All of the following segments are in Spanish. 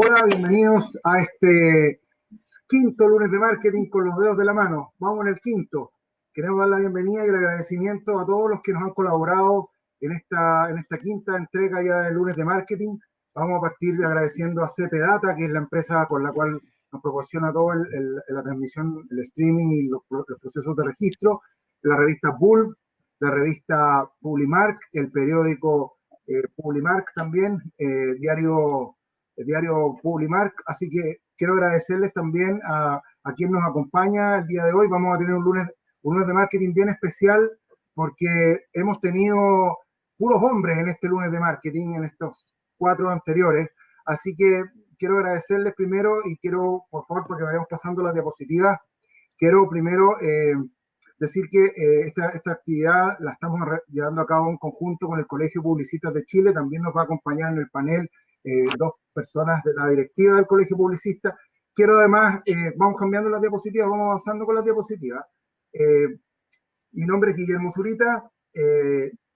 Hola, bienvenidos a este quinto lunes de marketing con los dedos de la mano. Vamos en el quinto. Queremos dar la bienvenida y el agradecimiento a todos los que nos han colaborado en esta quinta entrega ya del lunes de marketing. Vamos a partir agradeciendo a CP Data, que es la empresa con la cual nos proporciona todo la transmisión, el streaming y los procesos de registro, la revista Bulb, la revista Publimark, el periódico Publimark también, el diario Publimark. Así que quiero agradecerles también a quien nos acompaña el día de hoy. Vamos a tener un lunes de marketing bien especial porque hemos tenido puros hombres en este lunes de marketing, en estos 4 anteriores. Así que quiero agradecerles primero y quiero, por favor, porque vayamos pasando las diapositivas, quiero primero decir que esta actividad la estamos llevando a cabo en conjunto con el Colegio Publicistas de Chile. También nos va a acompañar en el panel 2 personas de la directiva del Colegio Publicista. Quiero además, vamos cambiando las diapositivas, vamos avanzando con las diapositivas. Mi nombre es Guillermo Zurita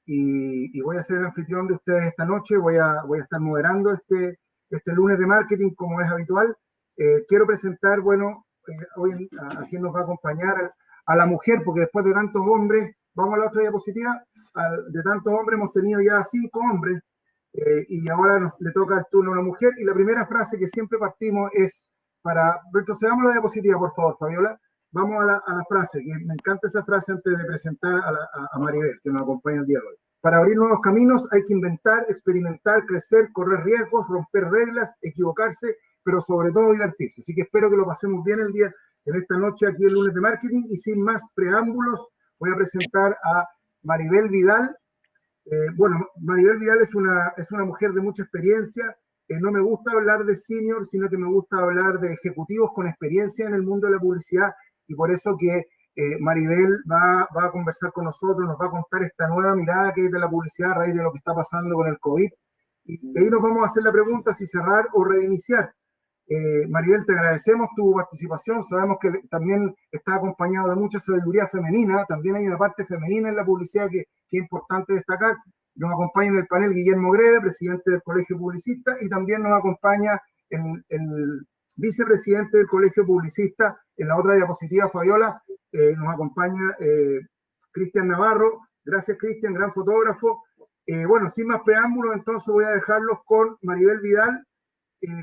y voy a ser el anfitrión de ustedes esta noche. Voy a estar moderando este lunes de marketing como es habitual. Quiero presentar, bueno, hoy a quien nos va a acompañar, a la mujer, porque después de tantos hombres, vamos a la otra diapositiva, de tantos hombres hemos tenido ya 5 hombres. Y ahora le toca el turno a una mujer, y la primera frase que siempre partimos es retrocedamos la diapositiva, por favor, Fabiola. Vamos a la frase, que me encanta esa frase antes de presentar a Maribel, que nos acompaña el día de hoy. Para abrir nuevos caminos hay que inventar, experimentar, crecer, correr riesgos, romper reglas, equivocarse, pero sobre todo divertirse. Así que espero que lo pasemos bien en esta noche aquí el lunes de marketing, y sin más preámbulos voy a presentar a Maribel Vidal. Bueno, Maribel Vidal es una mujer de mucha experiencia. No me gusta hablar de senior, sino que me gusta hablar de ejecutivos con experiencia en el mundo de la publicidad, y por eso que Maribel va a conversar con nosotros, nos va a contar esta nueva mirada que es de la publicidad a raíz de lo que está pasando con el COVID. Y ahí nos vamos a hacer la pregunta si cerrar o reiniciar. Maribel, te agradecemos tu participación. Sabemos que también está acompañado de mucha sabiduría femenina. También hay una parte femenina en la publicidad que es importante destacar. Nos acompaña en el panel Guillermo Greve, presidente del Colegio Publicista, y también nos acompaña el vicepresidente del Colegio Publicista. En la otra diapositiva, Fabiola, nos acompaña Cristian Navarro. Gracias, Cristian, gran fotógrafo. Bueno, sin más preámbulos, entonces voy a dejarlos con Maribel Vidal,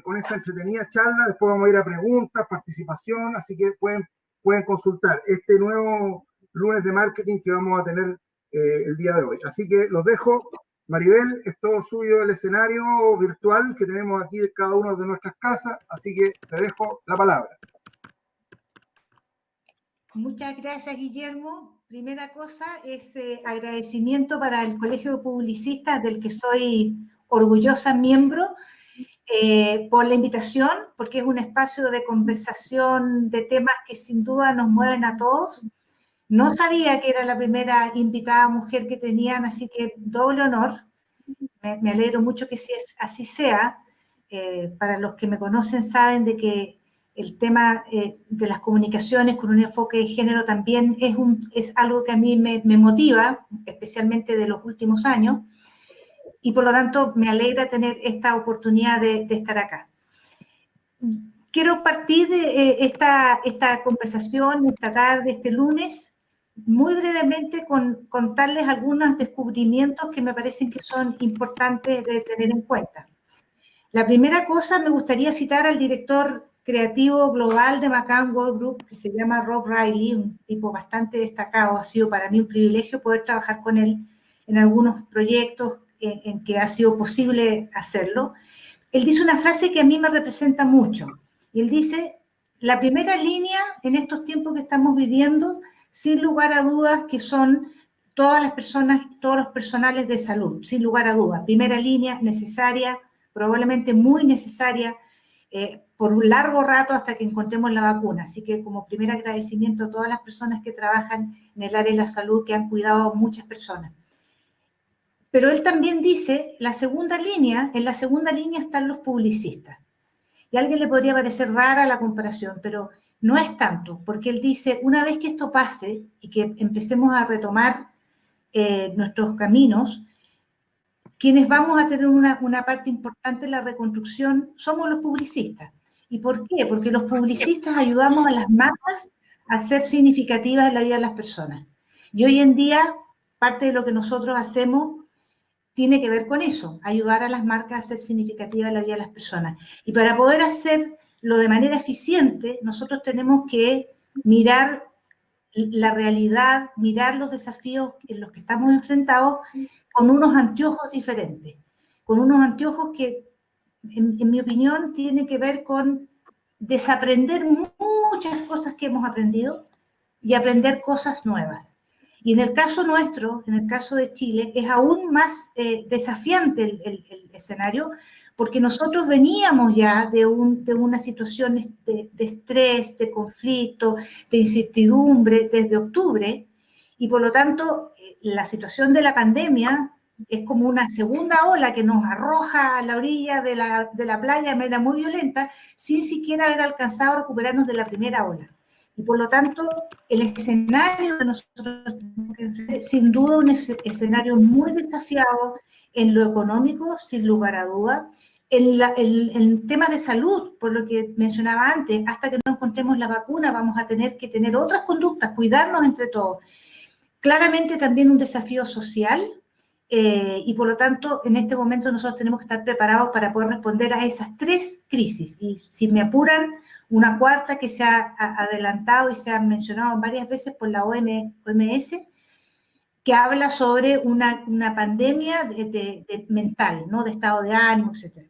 con esta entretenida charla. Después vamos a ir a preguntas, participación, así que pueden consultar este nuevo lunes de marketing que vamos a tener el día de hoy. Así que los dejo. Maribel, es todo suyo el escenario virtual que tenemos aquí de cada uno de nuestras casas, así que te dejo la palabra. Muchas gracias, Guillermo. Primera cosa es agradecimiento para el Colegio de Publicistas, del que soy orgullosa miembro, por la invitación, porque es un espacio de conversación de temas que sin duda nos mueven a todos. No sabía que era la primera invitada mujer que tenían, así que doble honor. Me alegro mucho que así sea. Para los que me conocen saben de que el tema de las comunicaciones con un enfoque de género también es algo que a mí me motiva, especialmente de los últimos años, y por lo tanto me alegra tener esta oportunidad de estar acá. Quiero partir esta conversación esta tarde, este lunes, muy brevemente con contarles algunos descubrimientos que me parecen que son importantes de tener en cuenta. La primera cosa, me gustaría citar al director creativo global de McCann World Group, que se llama Rob Riley, un tipo bastante destacado. Ha sido para mí un privilegio poder trabajar con él en algunos proyectos en que ha sido posible hacerlo. Él dice una frase que a mí me representa mucho. Y él dice, la primera línea en estos tiempos que estamos viviendo, sin lugar a dudas, que son todas las personas, todos los personales de salud, sin lugar a dudas. Primera línea, necesaria, probablemente muy necesaria, por un largo rato hasta que encontremos la vacuna. Así que como primer agradecimiento a todas las personas que trabajan en el área de la salud, que han cuidado a muchas personas. Pero él también dice, en la segunda línea están los publicistas. Y a alguien le podría parecer rara la comparación, pero no es tanto, porque él dice, una vez que esto pase y que empecemos a retomar nuestros caminos, quienes vamos a tener una parte importante en la reconstrucción somos los publicistas. ¿Y por qué? Porque los publicistas ayudamos a las marcas a ser significativas en la vida de las personas. Y hoy en día, parte de lo que nosotros hacemos tiene que ver con eso, ayudar a las marcas a ser significativas en la vida de las personas. Y para poder hacerlo de manera eficiente, nosotros tenemos que mirar la realidad, mirar los desafíos en los que estamos enfrentados con unos anteojos diferentes, con unos anteojos que, en mi opinión, tienen que ver con desaprender muchas cosas que hemos aprendido y aprender cosas nuevas. Y en el caso nuestro, en el caso de Chile, es aún más desafiante el escenario, porque nosotros veníamos ya de una situación de estrés, de conflicto, de incertidumbre desde octubre, y por lo tanto la situación de la pandemia es como una segunda ola que nos arroja a la orilla de la playa de manera muy violenta, sin siquiera haber alcanzado a recuperarnos de la primera ola. Y por lo tanto, el escenario que nosotros tenemos que enfrentar, sin duda un escenario muy desafiado en lo económico, sin lugar a dudas, en temas de salud, por lo que mencionaba antes, hasta que no encontremos la vacuna vamos a tener que tener otras conductas, cuidarnos entre todos. Claramente también un desafío social, y por lo tanto en este momento nosotros tenemos que estar preparados para poder responder a esas tres crisis. Y si me apuran, una cuarta que se ha adelantado y se ha mencionado varias veces por la OMS, que habla sobre una pandemia mental, ¿no? De estado de ánimo, etc.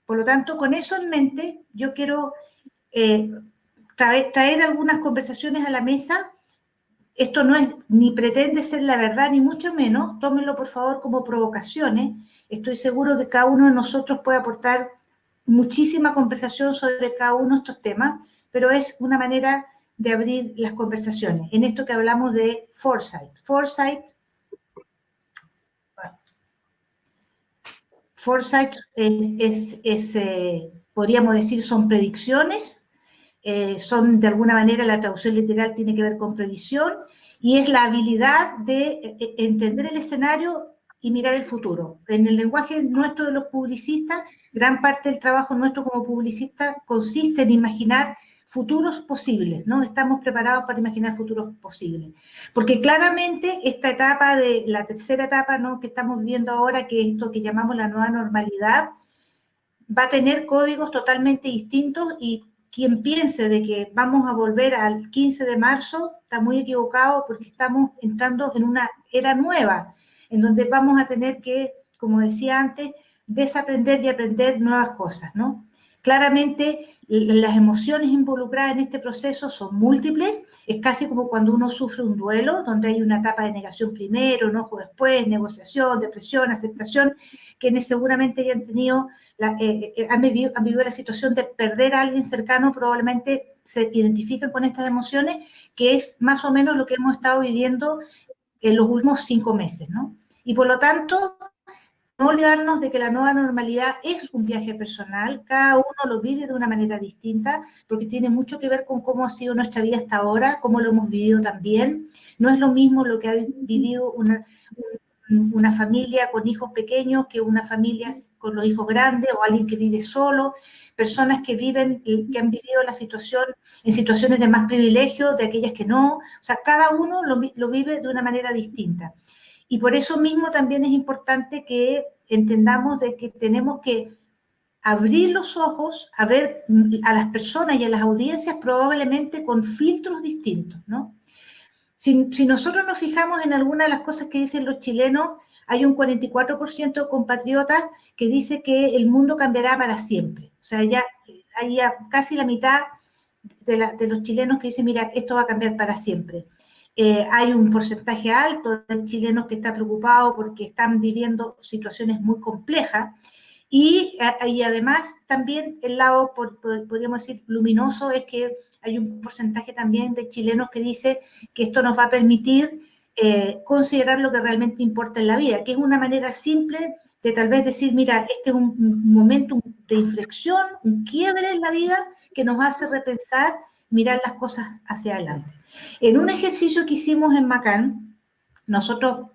Por lo tanto, con eso en mente, yo quiero traer algunas conversaciones a la mesa. Esto no es ni pretende ser la verdad, ni mucho menos. Tómenlo, por favor, como provocaciones. Estoy seguro que cada uno de nosotros puede aportar muchísima conversación sobre cada uno de estos temas, pero es una manera de abrir las conversaciones. En esto que hablamos de foresight. Foresight podríamos decir, son predicciones, son de alguna manera, la traducción literal tiene que ver con previsión, y es la habilidad de entender el escenario y mirar el futuro. En el lenguaje nuestro de los publicistas, gran parte del trabajo nuestro como publicistas consiste en imaginar futuros posibles, ¿no? Estamos preparados para imaginar futuros posibles. Porque claramente esta etapa, la tercera etapa, ¿no?, que estamos viviendo ahora, que es esto que llamamos la nueva normalidad, va a tener códigos totalmente distintos, y quien piense de que vamos a volver al 15 de marzo está muy equivocado, porque estamos entrando en una era nueva, en donde vamos a tener que, como decía antes, desaprender y aprender nuevas cosas, ¿no? Claramente, las emociones involucradas en este proceso son múltiples. Es casi como cuando uno sufre un duelo, donde hay una etapa de negación primero, enojo después, negociación, depresión, aceptación. Quienes seguramente ya han tenido, han vivido la situación de perder a alguien cercano, probablemente se identifican con estas emociones, que es más o menos lo que hemos estado viviendo en los últimos 5 meses, ¿no? Y por lo tanto, no olvidarnos de que la nueva normalidad es un viaje personal, cada uno lo vive de una manera distinta, porque tiene mucho que ver con cómo ha sido nuestra vida hasta ahora, cómo lo hemos vivido también. No es lo mismo lo que ha vivido una familia con hijos pequeños que una familia con los hijos grandes, o alguien que vive solo, personas que han vivido la situación en situaciones de más privilegio, de aquellas que no. O sea, cada uno lo vive de una manera distinta. Y por eso mismo también es importante que entendamos de que tenemos que abrir los ojos a ver a las personas y a las audiencias probablemente con filtros distintos, ¿no? Si nosotros nos fijamos en algunas de las cosas que dicen los chilenos, hay un 44% de compatriotas que dice que el mundo cambiará para siempre. O sea, ya hay casi la mitad de los chilenos que dicen, mira, esto va a cambiar para siempre. Hay un porcentaje alto de chilenos que está preocupado porque están viviendo situaciones muy complejas, y además también el lado, podríamos decir, luminoso, es que hay un porcentaje también de chilenos que dice que esto nos va a permitir considerar lo que realmente importa en la vida, que es una manera simple de tal vez decir, mira, este es un momento de inflexión, un quiebre en la vida que nos hace repensar, mirar las cosas hacia adelante. En un ejercicio que hicimos en Macán, nosotros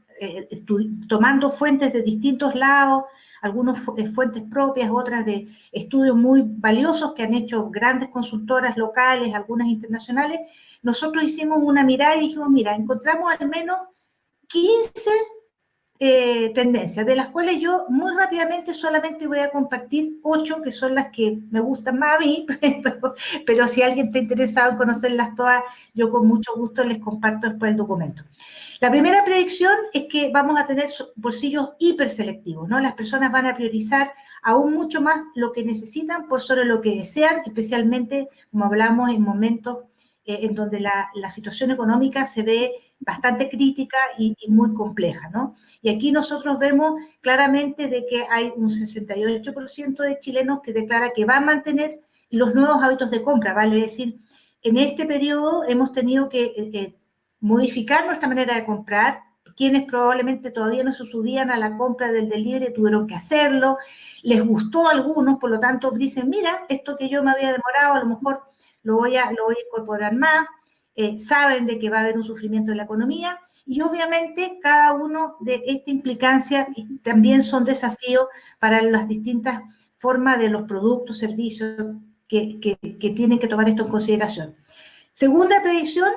tomando fuentes de distintos lados, algunas fuentes propias, otras de estudios muy valiosos que han hecho grandes consultoras locales, algunas internacionales. Nosotros hicimos una mirada y dijimos, mira, encontramos al menos 15 tendencias, de las cuales yo muy rápidamente solamente voy a compartir 8, que son las que me gustan más a mí, pero si alguien está interesado en conocerlas todas, yo con mucho gusto les comparto después el documento. La primera predicción es que vamos a tener bolsillos hiperselectivos, ¿no? Las personas van a priorizar aún mucho más lo que necesitan por sobre lo que desean, especialmente, como hablamos, en momentos en donde la situación económica se ve bastante crítica y muy compleja, ¿no? Y aquí nosotros vemos claramente de que hay un 68% de chilenos que declara que va a mantener los nuevos hábitos de compra, vale decir, en este periodo hemos tenido que modificar nuestra manera de comprar. Quienes probablemente todavía no se subían a la compra del delivery tuvieron que hacerlo, les gustó a algunos, por lo tanto dicen, mira, esto que yo me había demorado, a lo mejor lo voy a incorporar más, saben de que va a haber un sufrimiento en la economía, y obviamente cada uno de esta implicancia también son desafíos para las distintas formas de los productos, servicios que tienen que tomar esto en consideración. Segunda predicción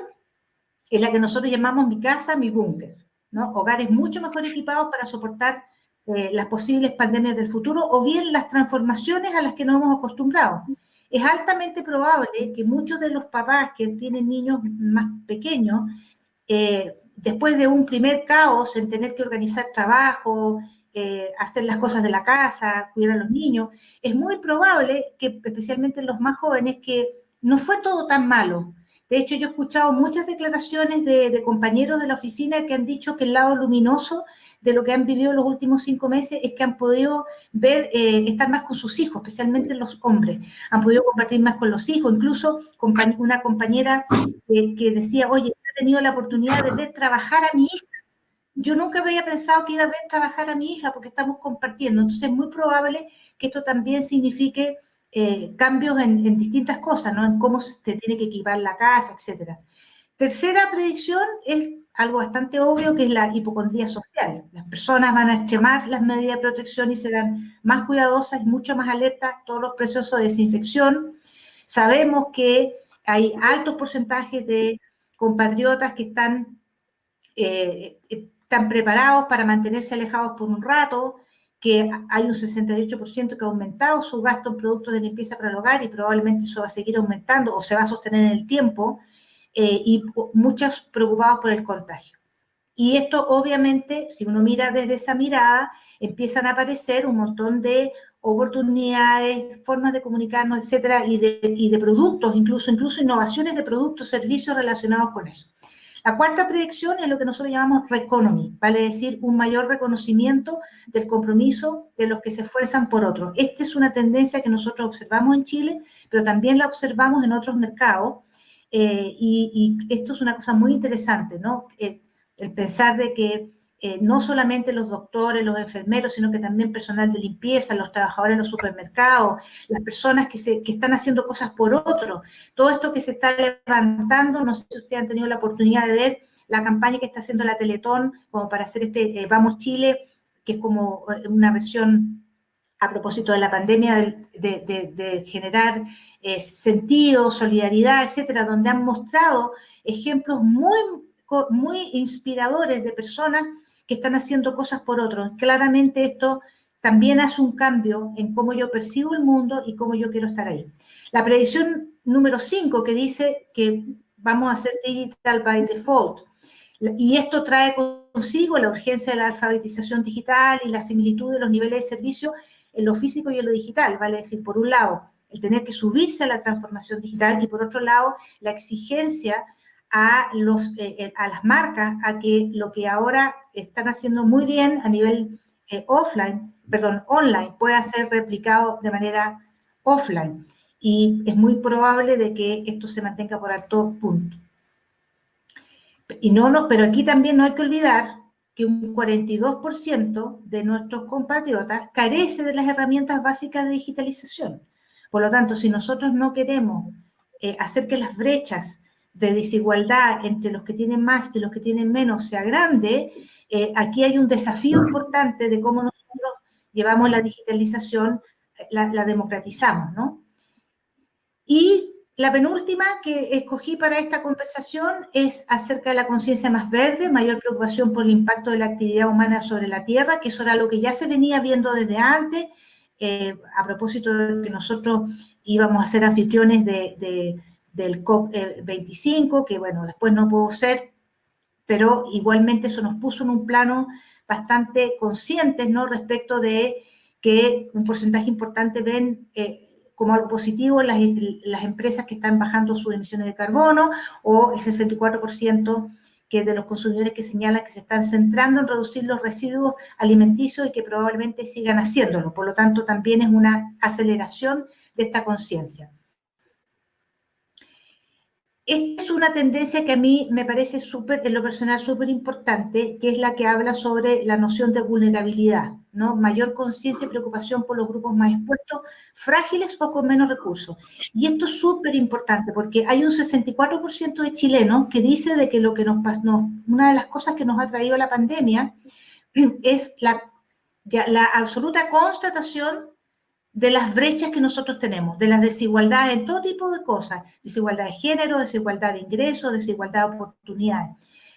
es la que nosotros llamamos mi casa, mi búnker, ¿no? Hogares mucho mejor equipados para soportar las posibles pandemias del futuro o bien las transformaciones a las que nos hemos acostumbrado. Es altamente probable que muchos de los papás que tienen niños más pequeños, después de un primer caos en tener que organizar trabajo, hacer las cosas de la casa, cuidar a los niños, es muy probable que, especialmente en los más jóvenes, que no fue todo tan malo. De hecho, yo he escuchado muchas declaraciones de compañeros de la oficina que han dicho que el lado luminoso de lo que han vivido los últimos 5 meses es que han podido ver, estar más con sus hijos, especialmente los hombres. Han podido compartir más con los hijos. Incluso una compañera que decía, oye, he tenido la oportunidad de ver trabajar a mi hija. Yo nunca había pensado que iba a ver trabajar a mi hija porque estamos compartiendo. Entonces es muy probable que esto también signifique cambios en distintas cosas, ¿no? En cómo se tiene que equipar la casa, etc. Tercera predicción es algo bastante obvio, que es la hipocondría social. Las personas van a extremar las medidas de protección y serán más cuidadosas y mucho más alertas a todos los procesos de desinfección. Sabemos que hay altos porcentajes de compatriotas que están preparados para mantenerse alejados por un rato, que hay un 68% que ha aumentado su gasto en productos de limpieza para el hogar y probablemente eso va a seguir aumentando o se va a sostener en el tiempo, y muchos preocupados por el contagio. Y esto obviamente, si uno mira desde esa mirada, empiezan a aparecer un montón de oportunidades, formas de comunicarnos, etcétera, y de productos, incluso innovaciones de productos, servicios relacionados con eso. La cuarta predicción es lo que nosotros llamamos reconomy, vale decir, un mayor reconocimiento del compromiso de los que se esfuerzan por otros. Esta es una tendencia que nosotros observamos en Chile, pero también la observamos en otros mercados, y esto es una cosa muy interesante, ¿no? El pensar de que no solamente los doctores, los enfermeros, sino que también personal de limpieza, los trabajadores en los supermercados, las personas que están haciendo cosas por otros, todo esto que se está levantando, no sé si ustedes han tenido la oportunidad de ver la campaña que está haciendo la Teletón, como para hacer Vamos Chile, que es como una versión a propósito de la pandemia, de generar sentido, solidaridad, etcétera, donde han mostrado ejemplos muy inspiradores de personas que están haciendo cosas por otros. Claramente esto también hace un cambio en cómo yo percibo el mundo y cómo yo quiero estar ahí. La predicción número 5, que dice que vamos a ser digital by default, y esto trae consigo la urgencia de la alfabetización digital y la similitud de los niveles de servicio en lo físico y en lo digital, vale decir, por un lado, el tener que subirse a la transformación digital y por otro lado, la exigencia a las marcas a que lo que ahora están haciendo muy bien a nivel online, pueda ser replicado de manera offline. Y es muy probable de que esto se mantenga por alto punto. Pero aquí también no hay que olvidar que un 42% de nuestros compatriotas carece de las herramientas básicas de digitalización. Por lo tanto, si nosotros no queremos hacer que las brechas de desigualdad entre los que tienen más y los que tienen menos sea grande, aquí hay un desafío importante de cómo nosotros llevamos la digitalización, la democratizamos, ¿no? Y la penúltima que escogí para esta conversación es acerca de la conciencia más verde, mayor preocupación por el impacto de la actividad humana sobre la Tierra, que eso era lo que ya se venía viendo desde antes, a propósito de que nosotros íbamos a ser anfitriones del COP25, que bueno, después no pudo ser, pero igualmente eso nos puso en un plano bastante conscientes, ¿no?, respecto de que un porcentaje importante ven como algo positivo las empresas que están bajando sus emisiones de carbono, o el 64% que de los consumidores que señalan que se están centrando en reducir los residuos alimenticios y que probablemente sigan haciéndolo. Por lo tanto, también es una aceleración de esta conciencia. Esta es una tendencia que a mí me parece en lo personal súper importante, que es la que habla sobre la noción de vulnerabilidad, ¿no? Mayor conciencia y preocupación por los grupos más expuestos, frágiles o con menos recursos. Y esto es súper importante porque hay un 64% de chilenos que dice de que lo que una de las cosas que nos ha traído la pandemia es la absoluta constatación de las brechas que nosotros tenemos, de las desigualdades en todo tipo de cosas, desigualdad de género, desigualdad de ingresos, desigualdad de oportunidades,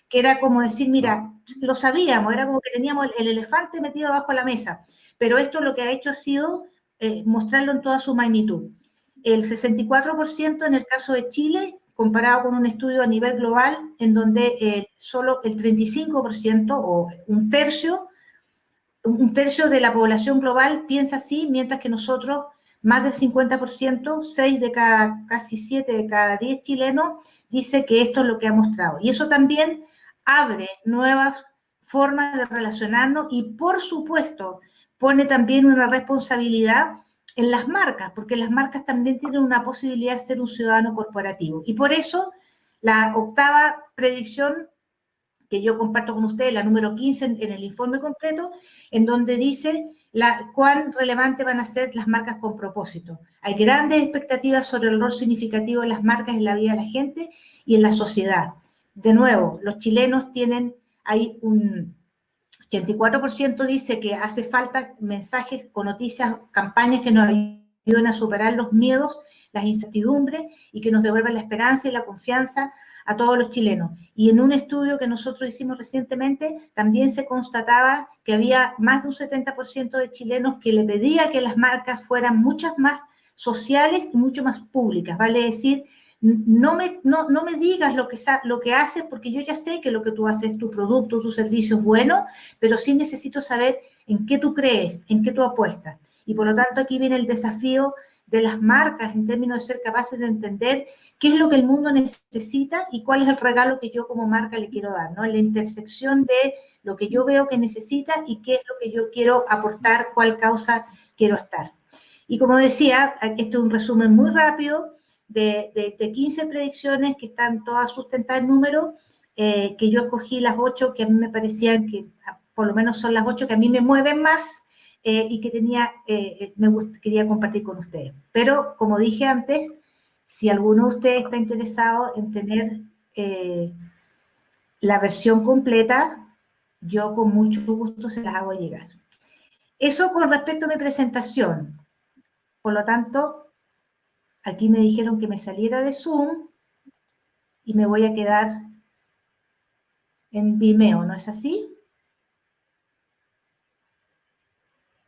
que era como decir, mira, lo sabíamos, era como que teníamos el elefante metido abajo de la mesa, pero esto lo que ha hecho ha sido mostrarlo en toda su magnitud. El 64% en el caso de Chile, comparado con un estudio a nivel global, en donde solo el 35% o un tercio de la población global piensa así, mientras que nosotros, más del 50%, casi 7 de cada 10 chilenos, dice que esto es lo que ha mostrado. Y eso también abre nuevas formas de relacionarnos y, por supuesto, pone también una responsabilidad en las marcas, porque las marcas también tienen una posibilidad de ser un ciudadano corporativo. Y por eso, la octava predicción que yo comparto con ustedes, la número 15 en el informe completo, en donde dice cuán relevante van a ser las marcas con propósito. Hay grandes expectativas sobre el rol significativo de las marcas en la vida de la gente y en la sociedad. De nuevo, los chilenos hay un 84% dice que hace falta mensajes con noticias, campañas que nos ayuden a superar los miedos, las incertidumbres y que nos devuelvan la esperanza y la confianza a todos los chilenos. Y en un estudio que nosotros hicimos recientemente, también se constataba que había más de un 70% de chilenos que le pedía que las marcas fueran muchas más sociales y mucho más públicas. Vale decir, no me digas lo que haces, porque yo ya sé que lo que tú haces, tu producto, tu servicio es bueno, pero sí necesito saber en qué tú crees, en qué tú apuestas. Y por lo tanto aquí viene el desafío de las marcas en términos de ser capaces de entender qué es lo que el mundo necesita y cuál es el regalo que yo como marca le quiero dar, ¿no? La intersección de lo que yo veo que necesita y qué es lo que yo quiero aportar, cuál causa quiero estar. Y como decía, esto es un resumen muy rápido de 15 predicciones que están todas sustentadas en números, que yo escogí las 8 que a mí me parecían que, por lo menos son las 8 que a mí me mueven más, y que quería compartir con ustedes. Pero, como dije antes, si alguno de ustedes está interesado en tener la versión completa, yo con mucho gusto se las hago llegar. Eso con respecto a mi presentación. Por lo tanto, aquí me dijeron que me saliera de Zoom y me voy a quedar en Vimeo, ¿no es así?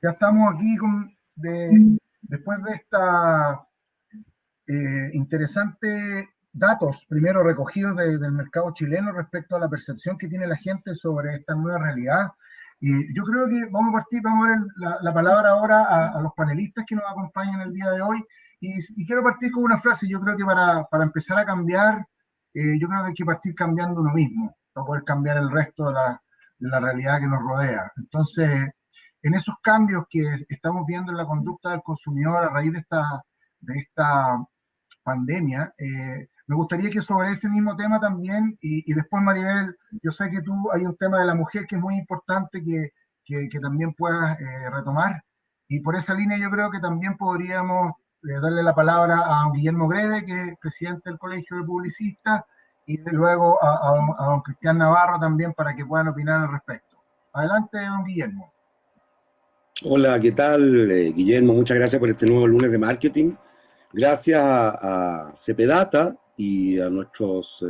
Ya estamos aquí después de esta interesante datos, primero recogidos del mercado chileno respecto a la percepción que tiene la gente sobre esta nueva realidad. Yo creo que vamos a dar la palabra ahora a los panelistas que nos acompañan el día de hoy. Y quiero partir con una frase. Yo creo que para empezar a cambiar, yo creo que hay que partir cambiando uno mismo, para poder cambiar el resto de la realidad que nos rodea. Entonces, en esos cambios que estamos viendo en la conducta del consumidor a raíz de esta pandemia, me gustaría que sobre ese mismo tema también, y después, Maribel, yo sé que tú hay un tema de la mujer que es muy importante que también puedas retomar, y por esa línea yo creo que también podríamos darle la palabra a Guillermo Greve, que es presidente del Colegio de Publicistas, y luego a don Cristian Navarro también para que puedan opinar al respecto. Adelante, don Guillermo. Hola, ¿qué tal, Guillermo? Muchas gracias por este nuevo lunes de marketing. Gracias a CPData y a nuestros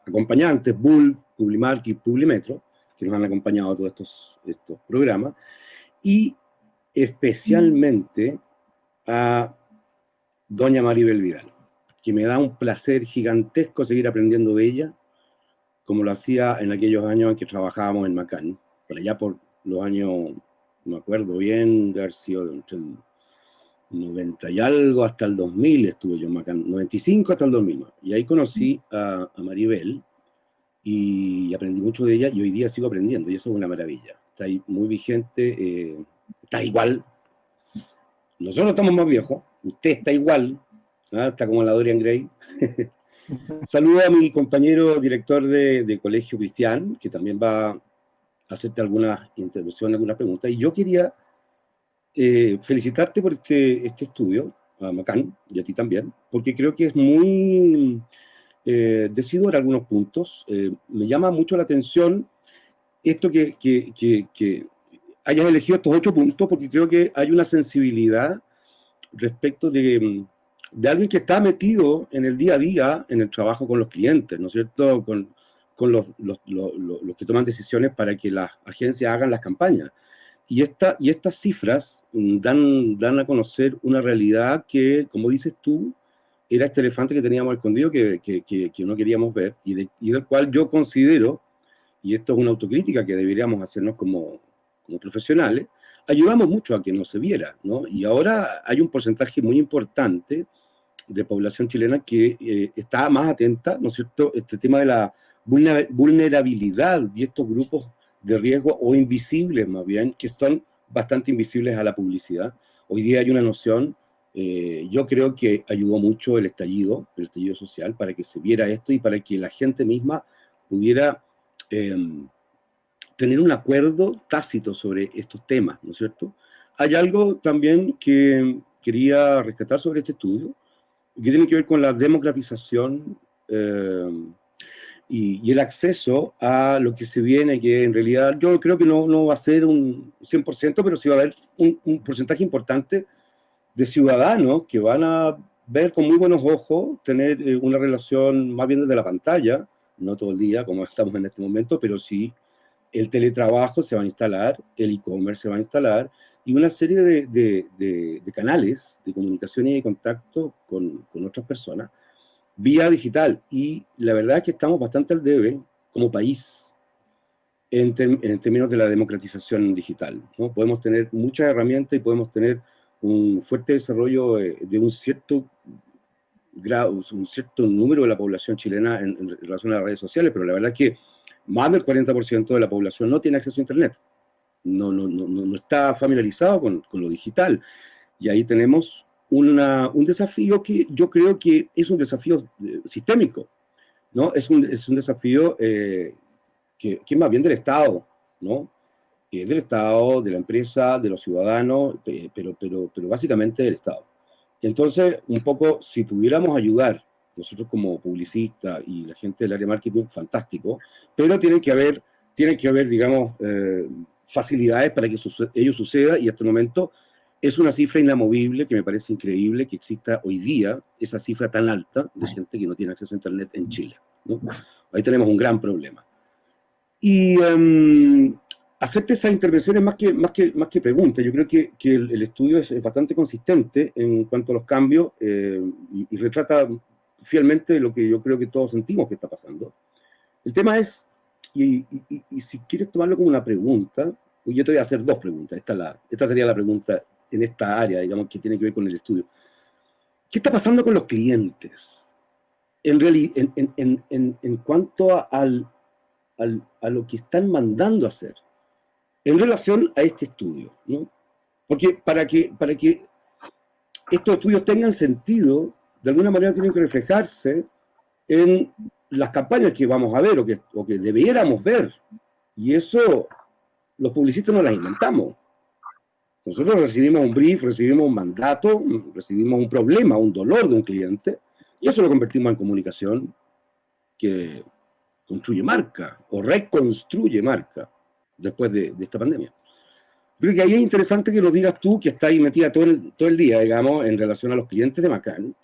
acompañantes, Bull, Publimark y Publimetro, que nos han acompañado a todos estos programas, y especialmente a doña Maribel Vidal, que me da un placer gigantesco seguir aprendiendo de ella, como lo hacía en aquellos años en que trabajábamos en Macán, por allá por los años, no me acuerdo bien, de haber sido entre el 90 y algo hasta el 2000 estuve yo en Macán, 95 hasta el 2000, y ahí conocí a Maribel, y aprendí mucho de ella, y hoy día sigo aprendiendo, y eso es una maravilla. Está ahí muy vigente, está igual. Nosotros estamos más viejos, usted está igual, ¿ah? Está como la Dorian Gray. Saludo a mi compañero director de Colegio Cristian, que también va a hacerte algunas intervenciones, algunas preguntas, y yo quería felicitarte por este estudio, a Macán, y a ti también, porque creo que es muy decidor en algunos puntos. Me llama mucho la atención esto que hayas elegido estos 8 puntos, porque creo que hay una sensibilidad respecto de alguien que está metido en el día a día, en el trabajo con los clientes, ¿no es cierto?, con los que toman decisiones para que las agencias hagan las campañas. Y estas cifras dan a conocer una realidad que, como dices tú, era este elefante que teníamos escondido que no queríamos ver, y del cual yo considero, y esto es una autocrítica que deberíamos hacernos como profesionales, ayudamos mucho a que no se viera, ¿no? Y ahora hay un porcentaje muy importante de población chilena que está más atenta, ¿no es cierto?, este tema de la vulnerabilidad y estos grupos de riesgo, o invisibles más bien, que son bastante invisibles a la publicidad. Hoy día hay una noción, yo creo que ayudó mucho el estallido social, para que se viera esto y para que la gente misma pudiera tener un acuerdo tácito sobre estos temas, ¿no es cierto? Hay algo también que quería rescatar sobre este estudio, que tiene que ver con la democratización y el acceso a lo que se viene, que en realidad yo creo que no va a ser un 100%, pero sí va a haber un porcentaje importante de ciudadanos que van a ver con muy buenos ojos, tener una relación más bien desde la pantalla, no todo el día como estamos en este momento, pero sí el teletrabajo se va a instalar, el e-commerce se va a instalar, y una serie de canales de comunicación y de contacto con otras personas vía digital. Y la verdad es que estamos bastante al debe como país en términos de la democratización digital, ¿no? Podemos tener muchas herramientas y podemos tener un fuerte desarrollo de un cierto grado, un cierto número de la población chilena en relación a las redes sociales, pero la verdad es que más del 40% de la población no tiene acceso a Internet, no está familiarizado con lo digital, y ahí tenemos un desafío que yo creo que es un desafío sistémico, ¿no? Es un desafío que es más bien del Estado, ¿no? Del Estado, de la empresa, de los ciudadanos, pero básicamente del Estado. Entonces, un poco, si pudiéramos ayudar, nosotros como publicistas y la gente del área de marketing, fantástico, pero tiene que haber, digamos, facilidades para que ello suceda, y hasta el momento es una cifra inamovible que me parece increíble que exista hoy día esa cifra tan alta de gente que no tiene acceso a Internet en Chile, ¿no? Ahí tenemos un gran problema. Y hacerte esas intervenciones más que preguntas. Yo creo que el estudio es bastante consistente en cuanto a los cambios y retrata fielmente lo que yo creo que todos sentimos que está pasando. El tema es, y si quieres tomarlo como una pregunta, pues yo te voy a hacer 2 preguntas. Esta sería la pregunta en esta área, digamos, que tiene que ver con el estudio. ¿Qué está pasando con los clientes? En cuanto a lo que están mandando a hacer en relación a este estudio, ¿no? Porque para que estos estudios tengan sentido, de alguna manera tienen que reflejarse en las campañas que vamos a ver o que debiéramos ver. Y eso los publicistas no las inventamos. Nosotros recibimos un brief, recibimos un mandato, recibimos un problema, un dolor de un cliente, y eso lo convertimos en comunicación que construye marca o reconstruye marca después de esta pandemia. Creo que ahí es interesante que nos digas tú, que estás ahí metida todo el día, digamos, en relación a los clientes de Macan,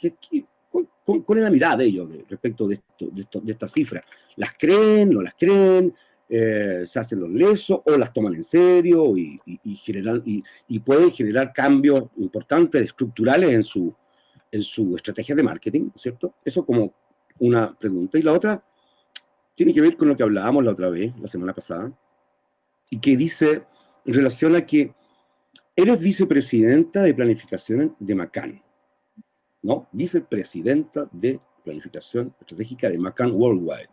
¿cuál es la mirada de ellos respecto de estas cifras? ¿Las creen, no las creen? ¿Se hacen los lesos o las toman en serio y pueden generar cambios importantes, estructurales en su estrategia de marketing, ¿no es cierto? Eso como una pregunta. Y la otra tiene que ver con lo que hablábamos la otra vez, la semana pasada, y que dice, en relación a que eres vicepresidenta de planificación de Macan, ¿no? Vicepresidenta de planificación estratégica de Macan Worldwide.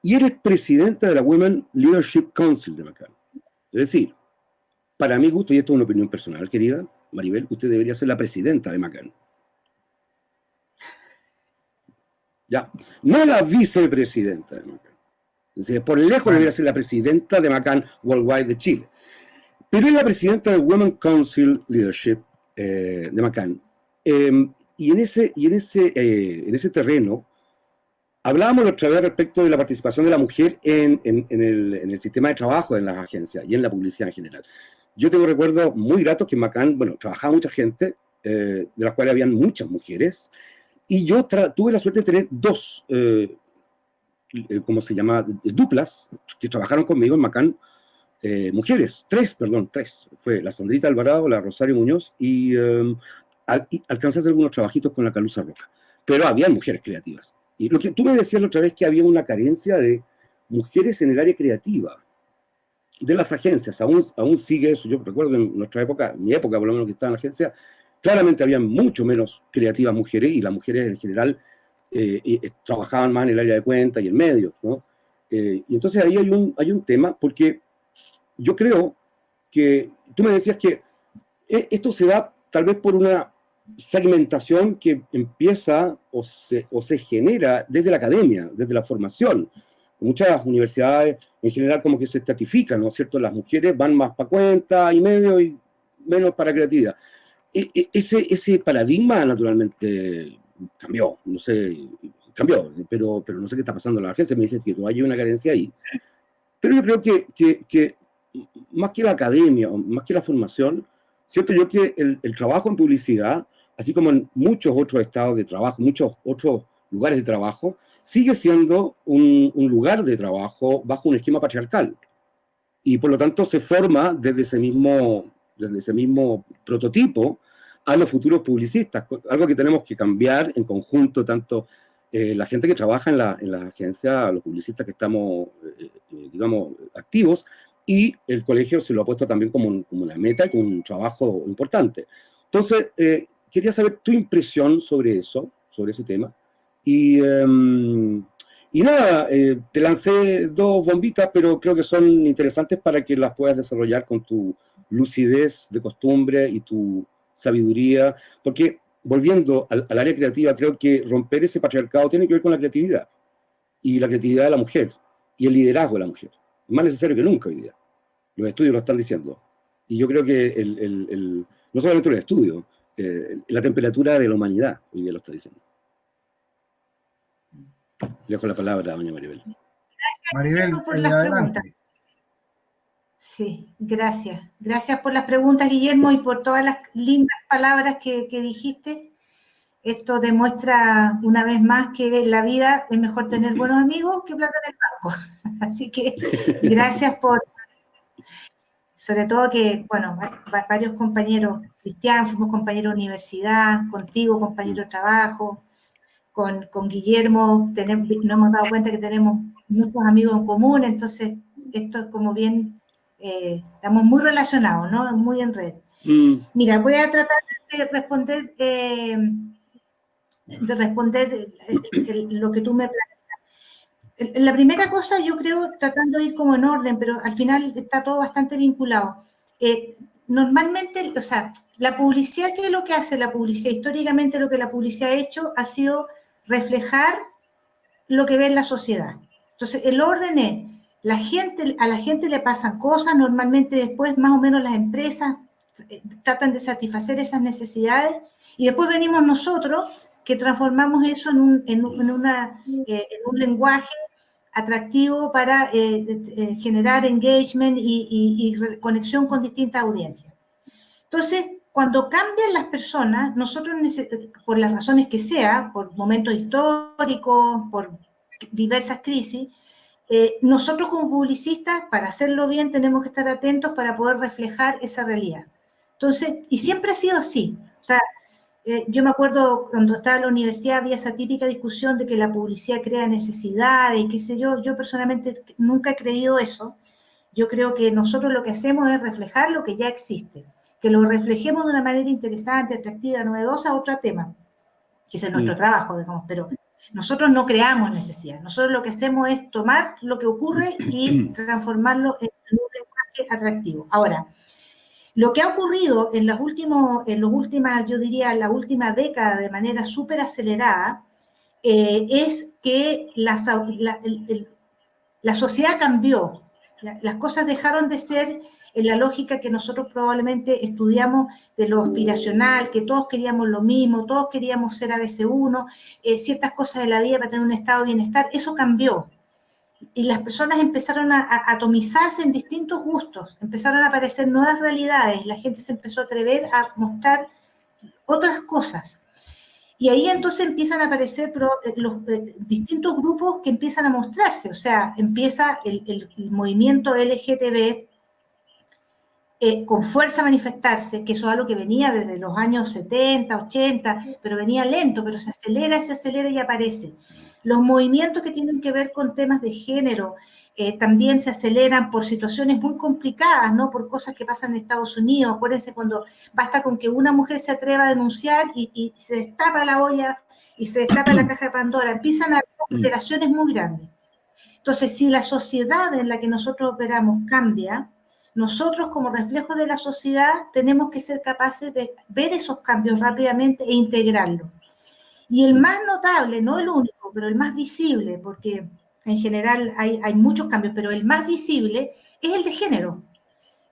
Y eres presidenta de la Women Leadership Council de Macan. Es decir, para mi gusto, y esto es una opinión personal, querida Maribel, usted debería ser la presidenta de Macan. Ya, no la vicepresidenta de Macan. Entonces, por lejos debería ser la presidenta de Macan Worldwide de Chile. Pero es la presidenta de Women Council Leadership de Macan. Y en ese terreno, hablábamos la otra vez respecto de la participación de la mujer en el sistema de trabajo en las agencias y en la publicidad en general. Yo tengo recuerdos muy gratos que en Macan, bueno, trabajaba mucha gente, de las cuales habían muchas mujeres, y yo tuve la suerte de tener dos, ¿cómo se llama?, duplas, que trabajaron conmigo en Macan, mujeres, tres. Fue la Sandrita Alvarado, la Rosario Muñoz, y alcancé a hacer algunos trabajitos con la Calusa Roca. Pero había mujeres creativas. Y lo que tú me decías la otra vez, que había una carencia de mujeres en el área creativa de las agencias. Aún sigue eso. Yo recuerdo en nuestra época, mi época por lo menos que estaba en la agencia, claramente había mucho menos creativas mujeres, y las mujeres en general trabajaban más en el área de cuenta y en medios, ¿no? Y entonces ahí hay un tema, porque yo creo que tú me decías que esto se da tal vez por una segmentación que empieza o se genera desde la academia, desde la formación. Muchas universidades en general como que se estratifican, ¿no es cierto? Las mujeres van más para cuenta y medio y menos para creatividad. Ese paradigma naturalmente cambió, pero no sé qué está pasando en la agencia. Me dicen que hay una carencia ahí. Pero yo creo que más que la academia, más que la formación, siento yo que el trabajo en publicidad, así como en muchos otros estados de trabajo, muchos otros lugares de trabajo, sigue siendo un lugar de trabajo bajo un esquema patriarcal. Y por lo tanto se forma desde ese mismo prototipo a los futuros publicistas, algo que tenemos que cambiar en conjunto, tanto la gente que trabaja en la agencia, los publicistas que estamos, digamos, activos, y el colegio se lo ha puesto también como una meta, como un trabajo importante. Entonces, quería saber tu impresión sobre eso, sobre ese tema, y nada, te lancé dos bombitas, pero creo que son interesantes para que las puedas desarrollar con tu lucidez de costumbre y tu sabiduría, porque volviendo al área creativa, creo que romper ese patriarcado tiene que ver con la creatividad, y la creatividad de la mujer, y el liderazgo de la mujer. Es más necesario que nunca hoy día. Los estudios lo están diciendo. Y yo creo que no solamente los estudios, la temperatura de la humanidad hoy día lo está diciendo. Le dejo la palabra a doña Maribel. Gracias, Maribel, por las adelante. preguntas. Sí, gracias. Gracias por las preguntas, Guillermo, y por todas las lindas palabras que dijiste. Esto demuestra una vez más que en la vida es mejor tener buenos amigos que plata en el banco. Así que gracias por... Sobre todo que, bueno, varios compañeros, Cristian, fuimos compañeros de universidad, contigo, compañero de trabajo, con Guillermo, nos hemos dado cuenta que tenemos muchos amigos en común, entonces esto es como bien, estamos muy relacionados, ¿no? Muy en red. Mira, voy a tratar de responder lo que tú me planteas. La primera cosa, yo creo, tratando de ir como en orden, pero al final está todo bastante vinculado. Normalmente, o sea, la publicidad, ¿qué es lo que hace la publicidad? Históricamente lo que la publicidad ha hecho ha sido reflejar lo que ve en la sociedad. Entonces, el orden es, a la gente le pasan cosas, normalmente después más o menos las empresas tratan de satisfacer esas necesidades, y después venimos nosotros, que transformamos eso en un lenguaje atractivo para generar engagement y conexión con distintas audiencias. Entonces, cuando cambian las personas, nosotros, por las razones que sea, por momentos históricos, por diversas crisis, nosotros como publicistas, para hacerlo bien, tenemos que estar atentos para poder reflejar esa realidad. Entonces, y siempre ha sido así. O sea, yo me acuerdo cuando estaba en la universidad había esa típica discusión de que la publicidad crea necesidades y qué sé yo. Yo personalmente nunca he creído eso. Yo creo que nosotros lo que hacemos es reflejar lo que ya existe. Que lo reflejemos de una manera interesante, atractiva, novedosa, otro tema. Ese es nuestro trabajo, digamos, pero nosotros no creamos necesidad. Nosotros lo que hacemos es tomar lo que ocurre y transformarlo en un lenguaje atractivo. Ahora, lo que ha ocurrido en los últimas, yo diría, la última década de manera súper acelerada, es que la sociedad cambió. Las cosas dejaron de ser en la lógica que nosotros probablemente estudiamos de lo aspiracional, que todos queríamos lo mismo, todos queríamos ser ABC1, ciertas cosas de la vida para tener un estado de bienestar. Eso cambió. Y las personas empezaron a atomizarse en distintos gustos, empezaron a aparecer nuevas realidades, la gente se empezó a atrever a mostrar otras cosas. Y ahí entonces empiezan a aparecer los distintos grupos que empiezan a mostrarse, o sea, empieza el movimiento LGTB con fuerza a manifestarse, que eso es algo que venía desde los años 70, 80, pero venía lento, pero se acelera y aparece. Los movimientos que tienen que ver con temas de género también se aceleran por situaciones muy complicadas, ¿no? Por cosas que pasan en Estados Unidos. Acuérdense cuando basta con que una mujer se atreva a denunciar y se destapa la olla y se destapa la caja de Pandora. Empiezan a haber alteraciones muy grandes. Entonces, si la sociedad en la que nosotros operamos cambia, nosotros como reflejo de la sociedad tenemos que ser capaces de ver esos cambios rápidamente e integrarlos. Y el más notable, no el único, pero el más visible, porque en general hay muchos cambios, pero el más visible es el de género.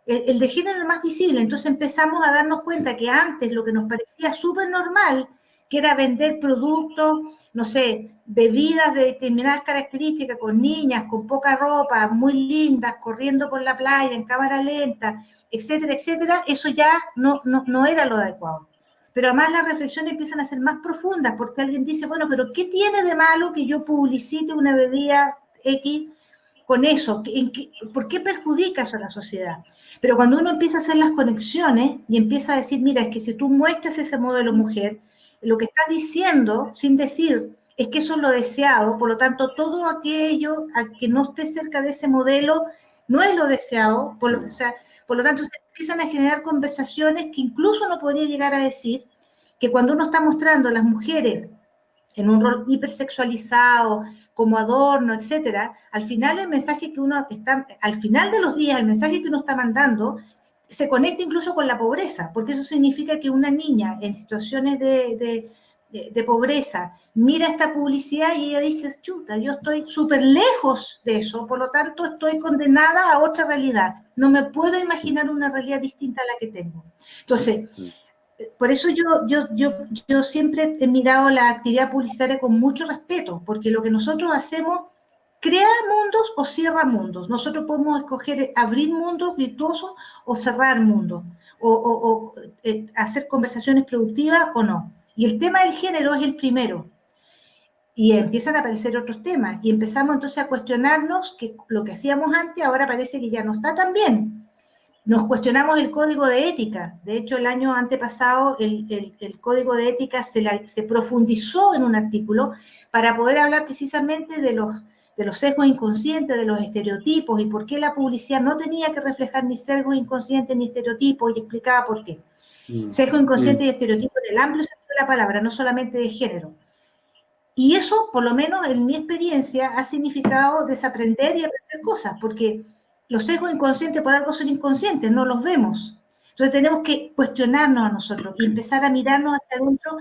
El de género es el más visible. Entonces empezamos a darnos cuenta que antes lo que nos parecía súper normal, que era vender productos, no sé, bebidas de determinadas características, con niñas, con poca ropa, muy lindas, corriendo por la playa en cámara lenta, etcétera, etcétera, eso ya no era lo adecuado. Pero además las reflexiones empiezan a ser más profundas, porque alguien dice, bueno, pero ¿qué tiene de malo que yo publicite una bebida X con eso? ¿Por qué perjudica eso a la sociedad? Pero cuando uno empieza a hacer las conexiones y empieza a decir, mira, es que si tú muestras ese modelo mujer, lo que estás diciendo, sin decir, es que eso es lo deseado, por lo tanto, todo aquello a que no esté cerca de ese modelo no es lo deseado, por lo tanto, se empiezan a generar conversaciones que incluso uno podría llegar a decir que cuando uno está mostrando a las mujeres en un rol hipersexualizado, como adorno, etcétera, al final el mensaje que uno está, al final de los días, el mensaje que uno está mandando se conecta incluso con la pobreza, porque eso significa que una niña en situaciones de pobreza mira esta publicidad y ella dice, chuta, yo estoy súper lejos de eso, por lo tanto estoy condenada a otra realidad. No me puedo imaginar una realidad distinta a la que tengo. Entonces, por eso yo siempre he mirado la actividad publicitaria con mucho respeto, porque lo que nosotros hacemos crea mundos o cierra mundos. Nosotros podemos escoger abrir mundos virtuosos o cerrar mundos, o hacer conversaciones productivas o no. Y el tema del género es el primero. Y empiezan a aparecer otros temas. Y empezamos entonces a cuestionarnos que lo que hacíamos antes ahora parece que ya no está tan bien. Nos cuestionamos el código de ética. De hecho, el año antepasado el código de ética se profundizó en un artículo para poder hablar precisamente de los sesgos inconscientes, de los estereotipos y por qué la publicidad no tenía que reflejar ni sesgos inconscientes ni estereotipos, y explicaba por qué. Sesgo inconsciente y estereotipo en el amplio sentido de la palabra, no solamente de género. Y eso, por lo menos en mi experiencia, ha significado desaprender y aprender cosas, porque los sesgos inconscientes por algo son inconscientes, no los vemos. Entonces tenemos que cuestionarnos a nosotros y empezar a mirarnos hacia adentro.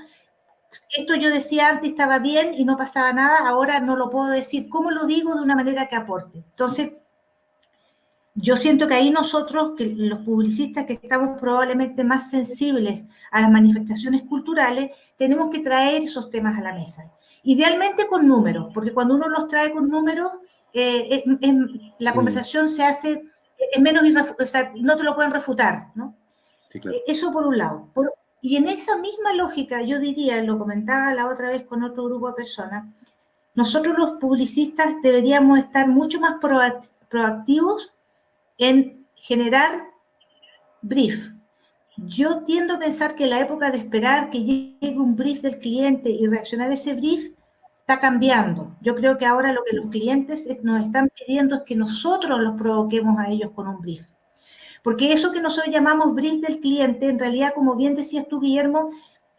Esto yo decía antes estaba bien y no pasaba nada, ahora no lo puedo decir. ¿Cómo lo digo de una manera que aporte? Entonces, Yo siento que ahí nosotros, que los publicistas que estamos probablemente más sensibles a las manifestaciones culturales, tenemos que traer esos temas a la mesa. Idealmente con números, porque cuando uno los trae con números, la conversación se hace, es menos, o sea, no te lo pueden refutar, ¿no? Sí, claro. Eso por un lado. Y en esa misma lógica, yo diría, lo comentaba la otra vez con otro grupo de personas, nosotros los publicistas deberíamos estar mucho más proactivos en generar brief. Yo tiendo a pensar que la época de esperar que llegue un brief del cliente y reaccionar a ese brief está cambiando. Yo creo que ahora lo que los clientes nos están pidiendo es que nosotros los provoquemos a ellos con un brief. Porque eso que nosotros llamamos brief del cliente, en realidad, como bien decías tú, Guillermo,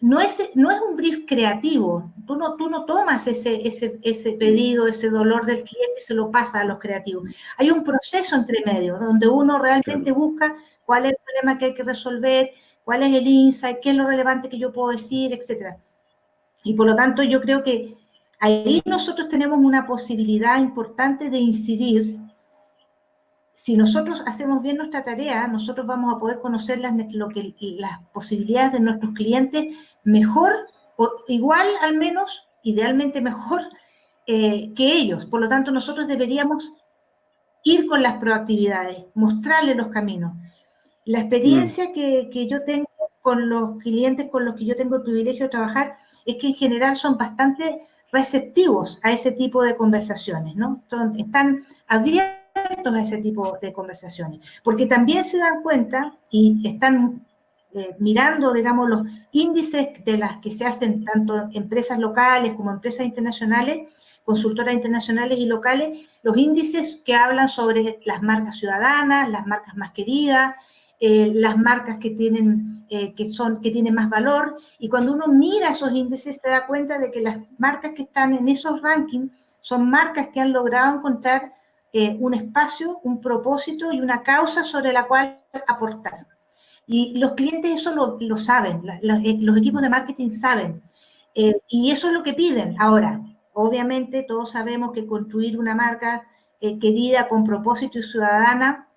no es un brief creativo. Tú no tomas ese pedido, ese dolor del cliente y se lo pasas a los creativos. Hay un proceso entre medio donde uno realmente busca cuál es el problema que hay que resolver, cuál es el insight, qué es lo relevante que yo puedo decir, etc. Y por lo tanto yo creo que ahí nosotros tenemos una posibilidad importante de incidir. Si nosotros hacemos bien nuestra tarea, nosotros vamos a poder conocer las posibilidades de nuestros clientes mejor, o igual al menos, idealmente mejor que ellos. Por lo tanto, nosotros deberíamos ir con las proactividades, mostrarles los caminos. La experiencia que yo tengo con los clientes con los que yo tengo el privilegio de trabajar es que en general son bastante receptivos a ese tipo de conversaciones, ¿no? Están abiertos a ese tipo de conversaciones, porque también se dan cuenta y están mirando, digamos, los índices de las que se hacen tanto empresas locales como empresas internacionales, consultoras internacionales y locales, los índices que hablan sobre las marcas ciudadanas, las marcas más queridas, las marcas que tienen más valor, y cuando uno mira esos índices se da cuenta de que las marcas que están en esos rankings son marcas que han logrado encontrar un espacio, un propósito y una causa sobre la cual aportar. Y los clientes eso lo saben, los equipos de marketing saben, y eso es lo que piden. Ahora, obviamente todos sabemos que construir una marca querida, con propósito y ciudadana,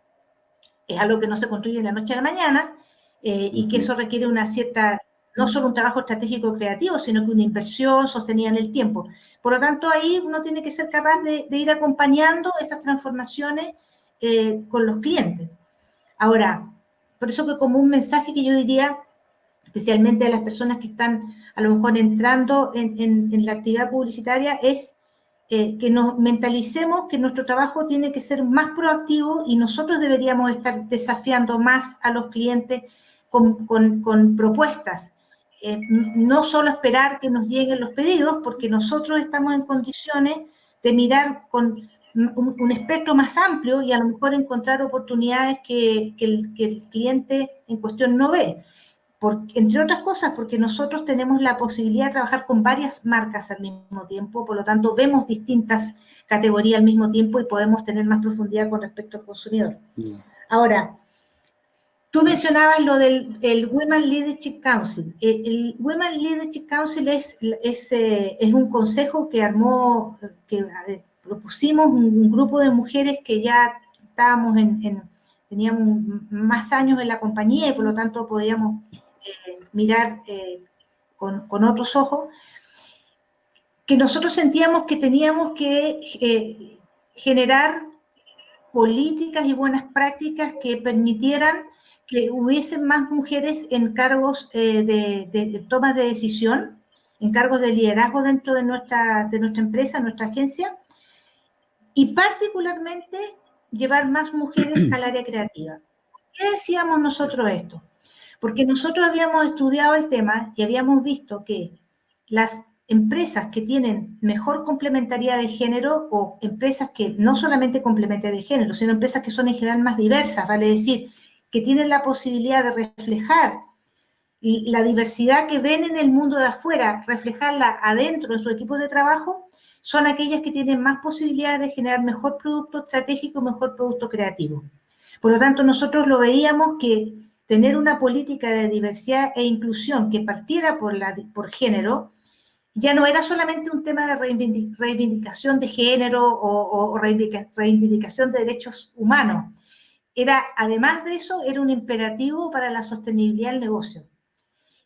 es algo que no se construye de la noche a la mañana, y que eso requiere una cierta, no solo un trabajo estratégico creativo, sino que una inversión sostenida en el tiempo. Por lo tanto, ahí uno tiene que ser capaz de ir acompañando esas transformaciones con los clientes. Ahora, por eso que como un mensaje que yo diría, especialmente a las personas que están a lo mejor entrando en la actividad publicitaria, es que nos mentalicemos que nuestro trabajo tiene que ser más proactivo y nosotros deberíamos estar desafiando más a los clientes con propuestas. No solo esperar que nos lleguen los pedidos, porque nosotros estamos en condiciones de mirar con un espectro más amplio y a lo mejor encontrar oportunidades que el cliente en cuestión no ve. Entre otras cosas, porque nosotros tenemos la posibilidad de trabajar con varias marcas al mismo tiempo, por lo tanto vemos distintas categorías al mismo tiempo y podemos tener más profundidad con respecto al consumidor. Ahora, tú mencionabas lo del Women Leadership Council. El Women Leadership Council es un consejo que propusimos un grupo de mujeres que ya estábamos teníamos más años en la compañía y por lo tanto podíamos mirar con otros ojos, que nosotros sentíamos que teníamos que generar políticas y buenas prácticas que permitieran que hubiesen más mujeres en cargos de toma de decisión, en cargos de liderazgo dentro de nuestra empresa, nuestra agencia, y particularmente llevar más mujeres al área creativa. ¿Por qué decíamos nosotros esto? Porque nosotros habíamos estudiado el tema y habíamos visto que las empresas que tienen mejor complementariedad de género, o empresas que no solamente complementariedad de género, sino empresas que son en general más diversas, vale decir, que tienen la posibilidad de reflejar la diversidad que ven en el mundo de afuera, reflejarla adentro de su equipo de trabajo, son aquellas que tienen más posibilidades de generar mejor producto estratégico, mejor producto creativo. Por lo tanto, nosotros lo veíamos que tener una política de diversidad e inclusión que partiera por género, ya no era solamente un tema de reivindicación de género o reivindicación de derechos humanos. además de eso, era un imperativo para la sostenibilidad del negocio.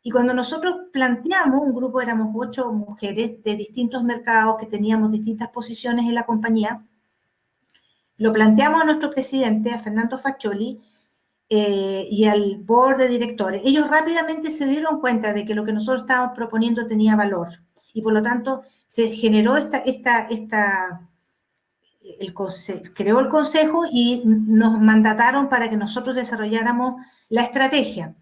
Y cuando nosotros planteamos, un grupo, éramos 8 mujeres de distintos mercados que teníamos distintas posiciones en la compañía, lo planteamos a nuestro presidente, a Fernando Faccioli, y al board de directores. Ellos rápidamente se dieron cuenta de que lo que nosotros estábamos proponiendo tenía valor, y por lo tanto se generó creó el consejo y nos mandataron para que nosotros desarrolláramos la estrategia.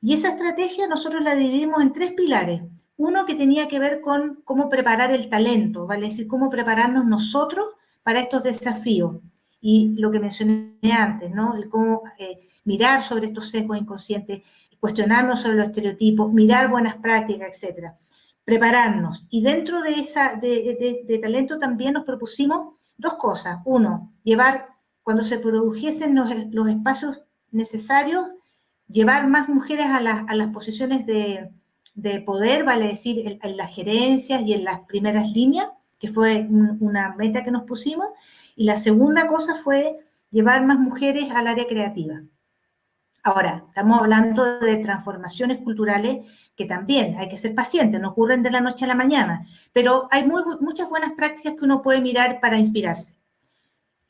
Y esa estrategia nosotros la dividimos en 3 pilares. Uno que tenía que ver con cómo preparar el talento, ¿vale? Es decir, cómo prepararnos nosotros para estos desafíos. Y lo que mencioné antes, ¿no? El cómo mirar sobre estos sesgos inconscientes, cuestionarnos sobre los estereotipos, mirar buenas prácticas, etc. Prepararnos. Y dentro de talento también nos propusimos 2 cosas. Uno, cuando se produjesen los espacios necesarios, llevar más mujeres a las posiciones de poder, vale decir, en las gerencias y en las primeras líneas, que fue una meta que nos pusimos. Y la segunda cosa fue llevar más mujeres al área creativa. Ahora, estamos hablando de transformaciones culturales que también hay que ser paciente, no ocurren de la noche a la mañana, pero hay muchas buenas prácticas que uno puede mirar para inspirarse.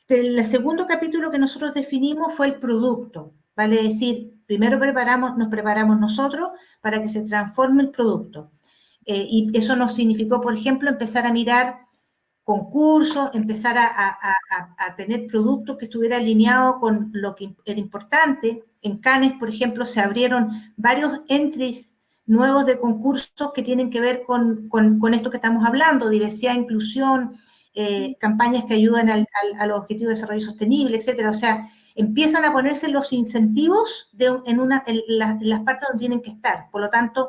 El segundo capítulo que nosotros definimos fue el producto, vale decir, primero nos preparamos nosotros para que se transforme el producto. Y eso nos significó, por ejemplo, empezar a mirar concursos, empezar a tener productos que estuvieran alineados con lo que era importante. En Cannes, por ejemplo, se abrieron varios entries nuevos de concursos que tienen que ver con esto que estamos hablando, diversidad, inclusión, campañas que ayudan a los objetivos de desarrollo sostenible, etcétera. O sea, empiezan a ponerse los incentivos en las partes donde tienen que estar. Por lo tanto,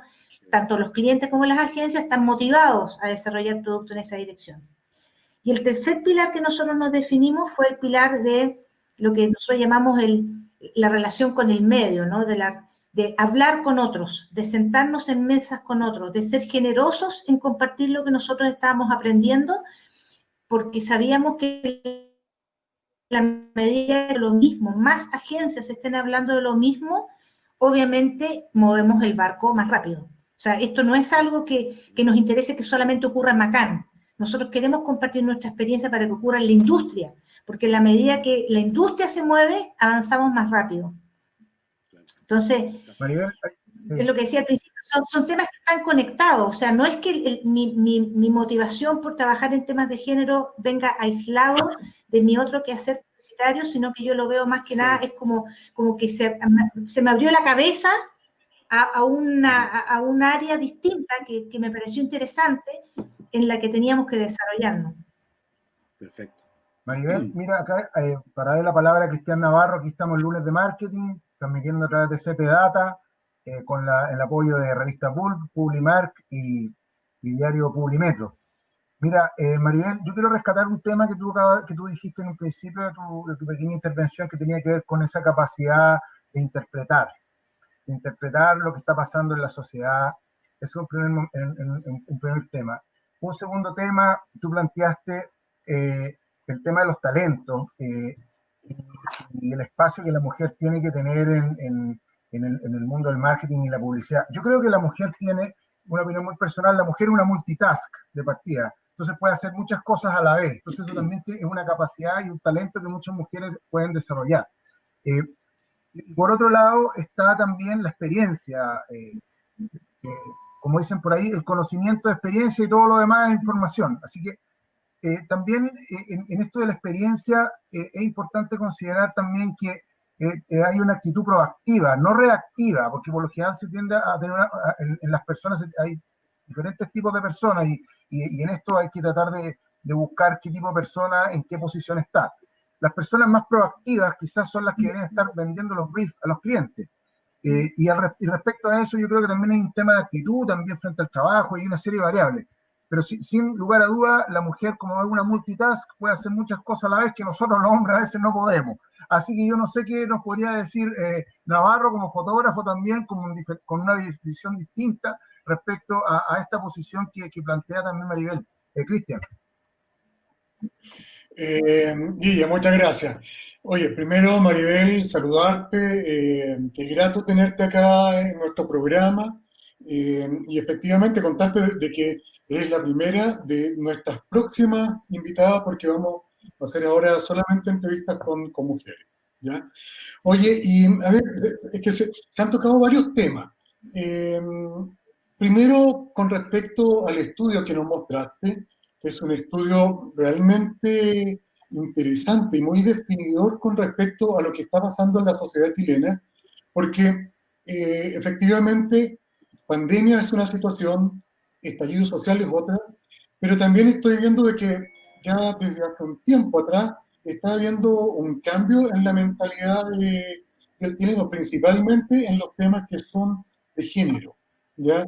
tanto los clientes como las agencias están motivados a desarrollar productos en esa dirección. Y el tercer pilar que nosotros nos definimos fue el pilar de lo que nosotros llamamos la relación con el medio, ¿no? De hablar con otros, de sentarnos en mesas con otros, de ser generosos en compartir lo que nosotros estábamos aprendiendo, porque sabíamos que la medida de lo mismo, más agencias estén hablando de lo mismo, obviamente movemos el barco más rápido. O sea, esto no es algo que nos interese que solamente ocurra en Macán. Nosotros queremos compartir nuestra experiencia para que ocurra en la industria, porque en la medida que la industria se mueve, avanzamos más rápido. Entonces, Maribel, sí. Es lo que decía al principio, son temas que están conectados. O sea, no es que mi motivación por trabajar en temas de género venga aislado de mi otro quehacer publicitario, sino que yo lo veo más que nada, es como que se me abrió la cabeza a un área distinta que me pareció interesante, en la que teníamos que desarrollarnos. Perfecto. Maribel, mira acá, para darle la palabra a Cristian Navarro, aquí estamos el lunes de marketing, transmitiendo a través de CP Data, con el apoyo de revista Bulb, Publimark y diario Publimetro. Mira, Maribel, yo quiero rescatar un tema que tú dijiste en un principio de tu pequeña intervención, que tenía que ver con esa capacidad de interpretar lo que está pasando en la sociedad. Eso es un primer tema. Un segundo tema, tú planteaste el tema de los talentos y el espacio que la mujer tiene que tener en el mundo del marketing y la publicidad. Yo creo que la mujer tiene, una opinión muy personal, la mujer es una multitask de partida. Entonces puede hacer muchas cosas a la vez. Entonces eso también es una capacidad y un talento que muchas mujeres pueden desarrollar. Por otro lado, está también la experiencia, como dicen por ahí, el conocimiento de experiencia y todo lo demás es información. Así que también en esto de la experiencia es importante considerar también que hay una actitud proactiva, no reactiva, porque por lo general se tiende a tener en las personas hay diferentes tipos de personas y en esto hay que tratar de buscar qué tipo de persona en qué posición está. Las personas más proactivas quizás son las que deben estar vendiendo los briefs a los clientes. Y respecto a eso, yo creo que también hay un tema de actitud, también frente al trabajo y una serie de variables. Pero sin lugar a duda, la mujer, como es una multitask, puede hacer muchas cosas a la vez que nosotros los hombres a veces no podemos. Así que yo no sé qué nos podría decir Navarro como fotógrafo también, con una visión distinta respecto a esta posición que plantea también Maribel. Cristian. Guille, muchas gracias. Oye, primero, Maribel, saludarte, qué grato tenerte acá en nuestro programa y efectivamente contarte de que eres la primera de nuestras próximas invitadas porque vamos a hacer ahora solamente entrevistas con mujeres, ¿ya? Oye, y a ver, es que se han tocado varios temas. Eh, Primero, con respecto al estudio que nos mostraste, que es un estudio realmente interesante y muy definidor con respecto a lo que está pasando en la sociedad chilena, porque efectivamente pandemia es una situación, estallido social es otra, pero también estoy viendo de que ya desde hace un tiempo atrás está habiendo un cambio en la mentalidad del chileno, principalmente en los temas que son de género. ¿Ya?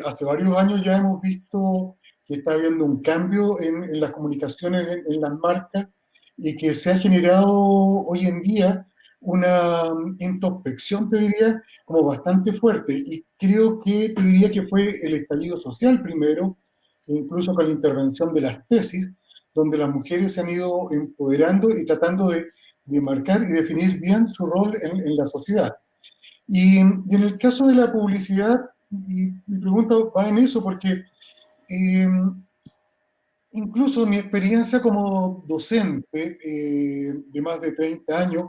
Hace varios años ya hemos visto que está habiendo un cambio en las comunicaciones, en las marcas, y que se ha generado hoy en día una introspección, te diría, como bastante fuerte. Y creo que te diría que fue el estallido social primero, incluso con la intervención de las tesis, donde las mujeres se han ido empoderando y tratando de marcar y definir bien su rol en la sociedad. Y en el caso de la publicidad, y mi pregunta va en eso, porque eh, incluso mi experiencia como docente de más de 30 años,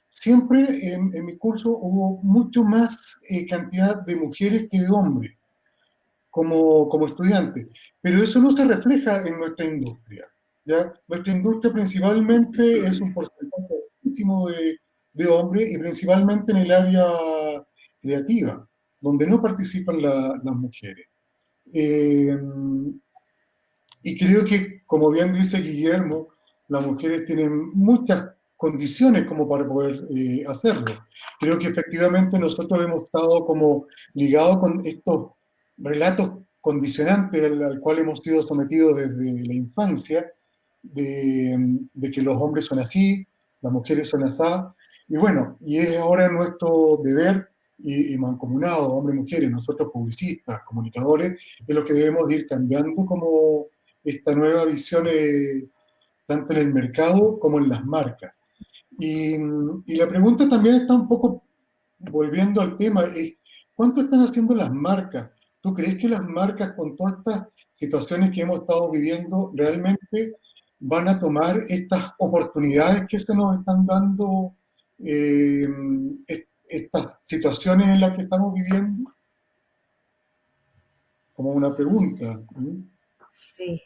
siempre en mi curso hubo mucho más cantidad de mujeres que de hombres como estudiantes, pero eso no se refleja en nuestra industria. ¿Ya? Nuestra industria principalmente es un porcentaje altísimo de hombres y principalmente en el área creativa, donde no participan las mujeres. Eh, y creo que, como bien dice Guillermo, las mujeres tienen muchas condiciones como para poder hacerlo. Creo que efectivamente nosotros hemos estado como ligados con estos relatos condicionantes al cual hemos sido sometidos desde la infancia, de que los hombres son así, las mujeres son así, y bueno, y es ahora nuestro deber y mancomunado, hombres y mujeres, nosotros publicistas, comunicadores, es lo que debemos ir cambiando como esta nueva visión tanto en el mercado como en las marcas. Y la pregunta también está un poco volviendo al tema, es ¿cuánto están haciendo las marcas? ¿Tú crees que las marcas con todas estas situaciones que hemos estado viviendo realmente van a tomar estas oportunidades que se nos están dando, eh, estas situaciones en las que estamos viviendo? Como una pregunta. Sí.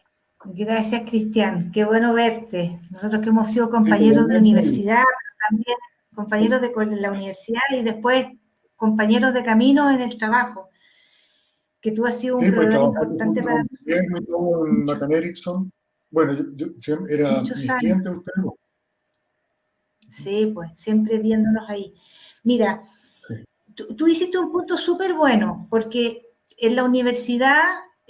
Gracias, Cristian. Qué bueno verte. Nosotros que hemos sido Sí, compañeros de universidad, también compañeros de la universidad y después compañeros de camino en el trabajo, que tú has sido un sí, pues proveedor trabajamos importante junto para con Guillermo y todo en muchos, Macan Erickson. Bueno, era muchos mis años. clientes ustedes. Sí, pues siempre viéndonos ahí. Mira, Sí. tú hiciste un punto súper bueno, porque en la universidad,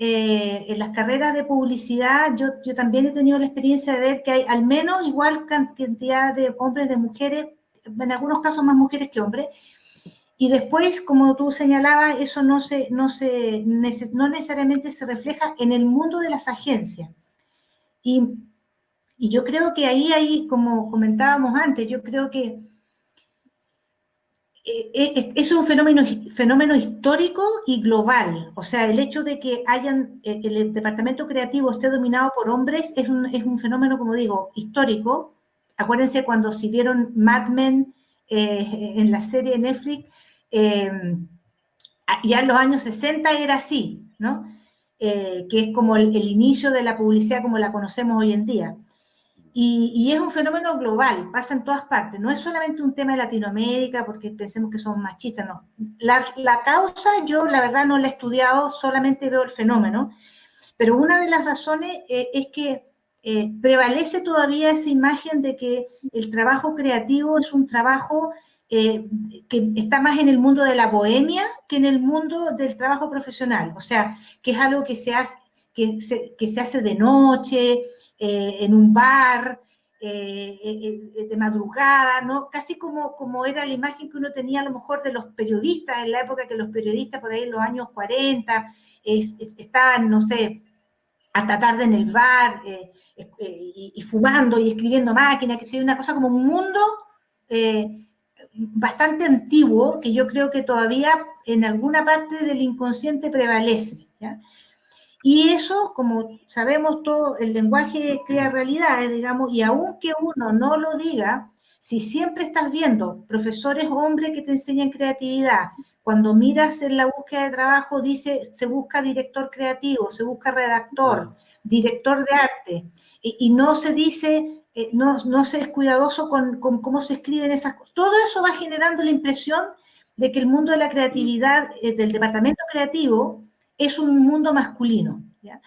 en las carreras de publicidad, yo también he tenido la experiencia de ver que hay al menos igual cantidad de hombres, de mujeres, en algunos casos más mujeres que hombres, y después, como tú señalabas, eso no necesariamente se refleja en el mundo de las agencias. Y, y yo creo que ahí, como comentábamos antes, yo creo que es un fenómeno histórico y global. O sea, el hecho de que el departamento creativo esté dominado por hombres es un fenómeno, como digo, histórico. Acuérdense cuando si vieron Mad Men en la serie de Netflix, ya en los años 60 era así, ¿no? Que es como el inicio de la publicidad como la conocemos hoy en día. Y es un fenómeno global, pasa en todas partes. No es solamente un tema de Latinoamérica, porque pensemos que son machistas, no. La causa, yo la verdad no la he estudiado, solamente veo el fenómeno, pero una de las razones es que prevalece todavía esa imagen de que el trabajo creativo es un trabajo que está más en el mundo de la bohemia que en el mundo del trabajo profesional. O sea, que es algo que se hace de noche, en un bar, de madrugada, ¿no? Casi como era la imagen que uno tenía a lo mejor de los periodistas, en la época que los periodistas por ahí en los años 40 estaban, no sé, hasta tarde en el bar, y fumando y escribiendo máquina, que sea una cosa como un mundo bastante antiguo, que yo creo que todavía en alguna parte del inconsciente prevalece, ¿ya? Y eso, como sabemos todo, el lenguaje crea realidades, digamos, y aunque uno no lo diga, si siempre estás viendo profesores hombres que te enseñan creatividad, cuando miras en la búsqueda de trabajo dice, se busca director creativo, se busca redactor, director de arte, y no se dice, no se es cuidadoso con cómo se escriben esas cosas. Todo eso va generando la impresión de que el mundo de la creatividad, del departamento creativo, es un mundo masculino, ¿ya?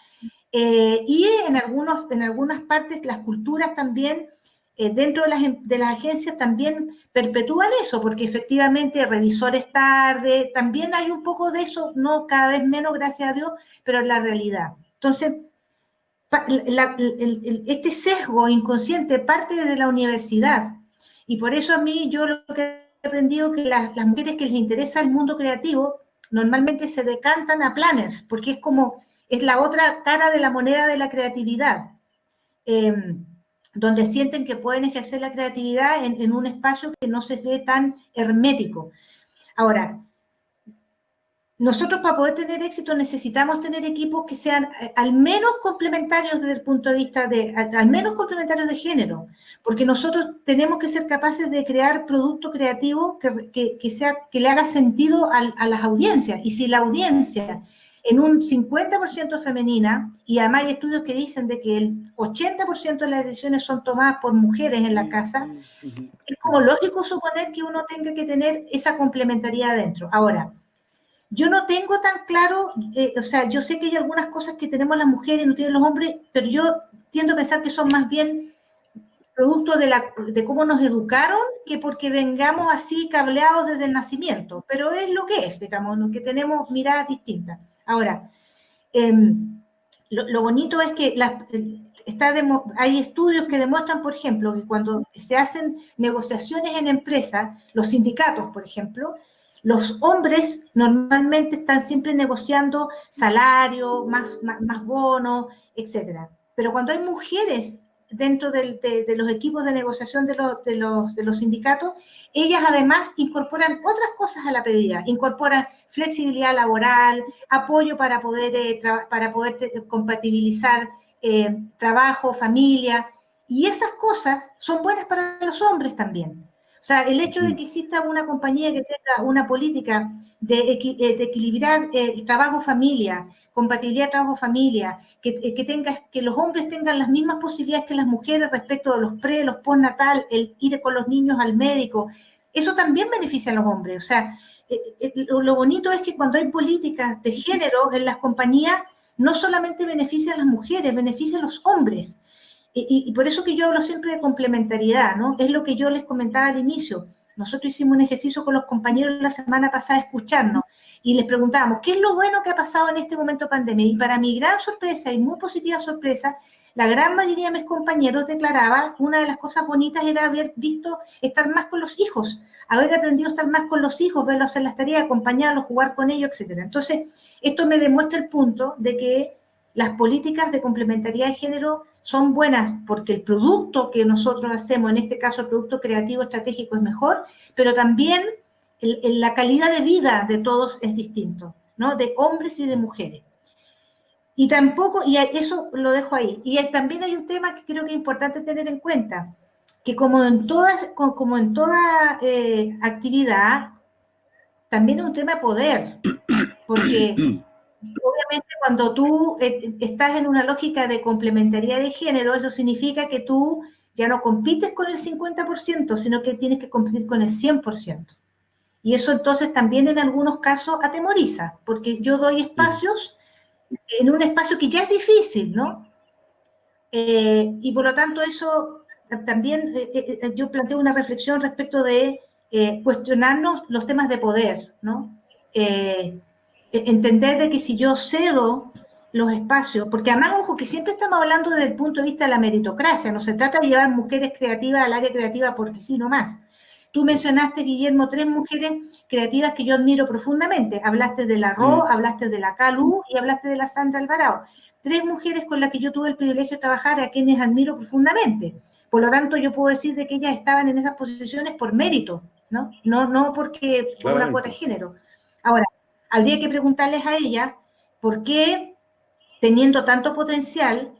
Y en algunas partes las culturas también, dentro de las agencias también perpetúan eso, porque efectivamente revisores tarde, también hay un poco de eso, no cada vez menos, gracias a Dios, pero es la realidad. Entonces, este sesgo inconsciente parte desde la universidad, y por eso a mí yo lo que he aprendido es que las mujeres que les interesa el mundo creativo normalmente se decantan a planners, porque es la otra cara de la moneda de la creatividad, donde sienten que pueden ejercer la creatividad en un espacio que no se ve tan hermético. Ahora, nosotros para poder tener éxito necesitamos tener equipos que sean al menos complementarios desde el punto de vista al menos complementarios de género, porque nosotros tenemos que ser capaces de crear producto creativo que le haga sentido a las audiencias, y si la audiencia en un 50% femenina, y además hay estudios que dicen de que el 80% de las decisiones son tomadas por mujeres en la casa, es como lógico suponer que uno tenga que tener esa complementariedad adentro. Ahora, yo no tengo tan claro, o sea, yo sé que hay algunas cosas que tenemos las mujeres y no tienen los hombres, pero yo tiendo a pensar que son más bien producto de cómo nos educaron, que porque vengamos así cableados desde el nacimiento, pero es lo que es, digamos, que tenemos miradas distintas. Ahora, lo bonito es que hay estudios que demuestran, por ejemplo, que cuando se hacen negociaciones en empresas, los sindicatos, por ejemplo, los hombres normalmente están siempre negociando salario, más bonos, etc. Pero cuando hay mujeres dentro de los equipos de negociación de los sindicatos, ellas además incorporan otras cosas a la pedida, incorporan flexibilidad laboral, apoyo para poder compatibilizar trabajo, familia, y esas cosas son buenas para los hombres también. O sea, el hecho de que exista una compañía que tenga una política de equilibrar el trabajo-familia, compatibilidad trabajo-familia, que los hombres tengan las mismas posibilidades que las mujeres respecto de los los postnatal, el ir con los niños al médico, eso también beneficia a los hombres. O sea, lo bonito es que cuando hay políticas de género en las compañías, no solamente beneficia a las mujeres, beneficia a los hombres. Y por eso que yo hablo siempre de complementariedad, ¿no? Es lo que yo les comentaba al inicio. Nosotros hicimos un ejercicio con los compañeros la semana pasada, escucharnos, y les preguntábamos, ¿qué es lo bueno que ha pasado en este momento de pandemia? Y para mi gran sorpresa y muy positiva sorpresa, la gran mayoría de mis compañeros declaraba que una de las cosas bonitas era haber visto estar más con los hijos, haber aprendido a estar más con los hijos, verlos hacer las tareas, acompañarlos, jugar con ellos, etc. Entonces, esto me demuestra el punto de que las políticas de complementariedad de género son buenas porque el producto que nosotros hacemos, en este caso el producto creativo estratégico, es mejor, pero también la calidad de vida de todos es distinto, ¿no? De hombres y de mujeres. Y tampoco, y eso lo dejo ahí, y también hay un tema que creo que es importante tener en cuenta, que como en toda actividad, también es un tema de poder, porque obviamente cuando tú estás en una lógica de complementariedad de género, eso significa que tú ya no compites con el 50%, sino que tienes que competir con el 100%. Y eso entonces también en algunos casos atemoriza, porque yo doy espacios en un espacio que ya es difícil, ¿no? Y por lo tanto eso también yo planteo una reflexión respecto de cuestionarnos los temas de poder, ¿no? Entender de que si yo cedo los espacios, porque además, ojo, que siempre estamos hablando desde el punto de vista de la meritocracia, no se trata de llevar mujeres creativas al área creativa porque sí, no más, Tú mencionaste, Guillermo, 3 mujeres creativas que yo admiro profundamente. Hablaste de la Ro, hablaste de la Calu y hablaste de la Sandra Alvarado. 3 mujeres con las que yo tuve el privilegio de trabajar, a quienes admiro profundamente. Por lo tanto, yo puedo decir de que ellas estaban en esas posiciones por mérito, ¿no? No porque por una cuota de género. Ahora, habría que preguntarles a ellas por qué, teniendo tanto potencial,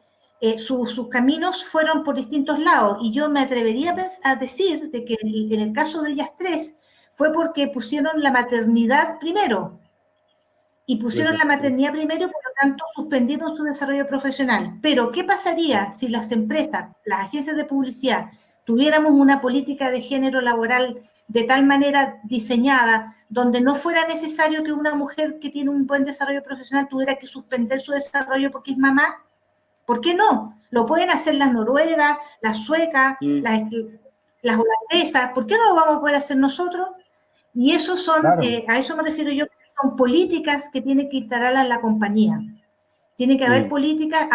sus caminos fueron por distintos lados. Y yo me atrevería a decir de que en el caso de ellas 3 fue porque pusieron la maternidad primero. Y pusieron la maternidad primero, por lo tanto, suspendieron su desarrollo profesional. Pero, ¿qué pasaría si las empresas, las agencias de publicidad, tuviéramos una política de género laboral de tal manera diseñada, donde no fuera necesario que una mujer que tiene un buen desarrollo profesional tuviera que suspender su desarrollo porque es mamá? ¿Por qué no? Lo pueden hacer las noruegas, las suecas, las holandesas. ¿Por qué no lo vamos a poder hacer nosotros? Y eso son, claro. A eso me refiero yo, son políticas que tiene que instalarlas la compañía. Tiene que haber políticas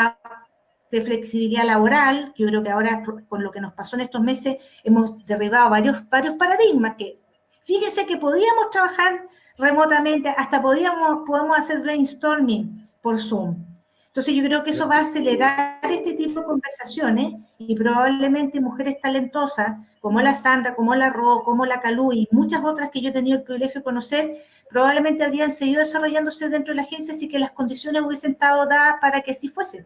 de flexibilidad laboral. Yo creo que ahora, con lo que nos pasó en estos meses, hemos derribado varios paradigmas que, fíjense que podíamos trabajar remotamente, hasta podemos hacer brainstorming por Zoom. Entonces yo creo que eso va a acelerar este tipo de conversaciones y probablemente mujeres talentosas como la Sandra, como la Ro, como la Calú y muchas otras que yo he tenido el privilegio de conocer, probablemente habrían seguido desarrollándose dentro de la agencia si que las condiciones hubiesen estado dadas para que así fuese.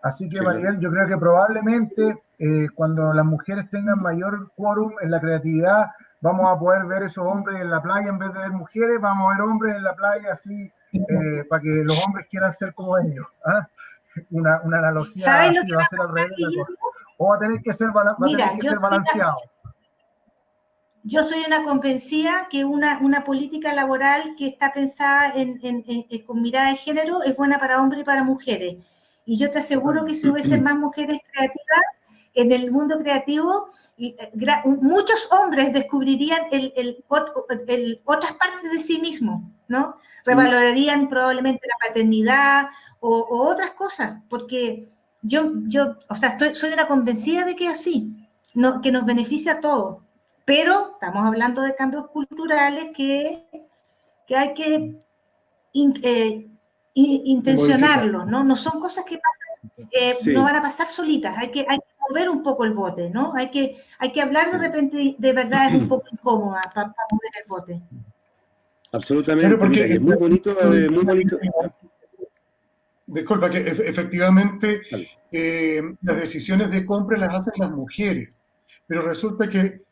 Así que, Maribel, yo creo que probablemente cuando las mujeres tengan mayor quórum en la creatividad, vamos a poder ver esos hombres en la playa en vez de ver mujeres, vamos a ver hombres en la playa así, para que los hombres quieran ser como ellos. ¿Ah? Una analogía así, va a ser al revés la cosa. O va a tener que ser, balanceado. Yo soy una convencida que una política laboral que está pensada con mirada de género es buena para hombres y para mujeres. Y yo te aseguro que si hubiesen más mujeres creativas en el mundo creativo, muchos hombres descubrirían otras partes de sí mismos, ¿no? Revalorarían probablemente la paternidad o otras cosas, porque yo o sea, soy una convencida de que es así, no, que nos beneficia a todos. Pero estamos hablando de cambios culturales que hay que intencionarlos, ¿no? No son cosas que pasan, no van a pasar solitas, hay que mover un poco el bote, ¿no? Hay que hablar de repente de verdad es un poco incómoda para mover el bote. Absolutamente, claro, porque mira, es muy bonito, muy bonito. Disculpa, que efectivamente las decisiones de compra las hacen las mujeres, pero resulta que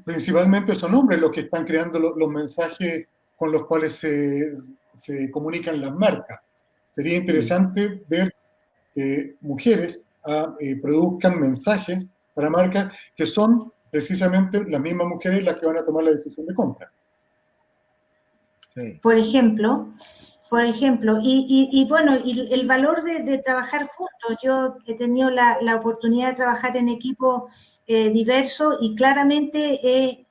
principalmente son hombres los que están creando los mensajes con los cuales se comunican las marcas. Sería interesante ver que mujeres produzcan mensajes para marcas que son precisamente las mismas mujeres las que van a tomar la decisión de compra. Sí. Por ejemplo, y bueno, y el valor de trabajar juntos. Yo he tenido la oportunidad de trabajar en equipos diversos y claramente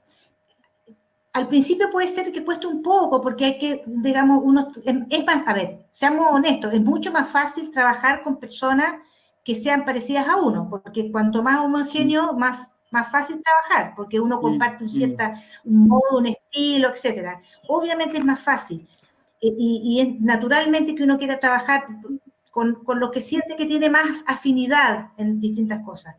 al principio puede ser que cueste un poco porque hay que, digamos, es más, a ver, seamos honestos, es mucho más fácil trabajar con personas que sean parecidas a uno, porque cuanto más homogéneo, más fácil trabajar, porque uno comparte un modo, un estilo, etc. Obviamente es más fácil. Y es naturalmente que uno quiera trabajar con lo que siente que tiene más afinidad en distintas cosas.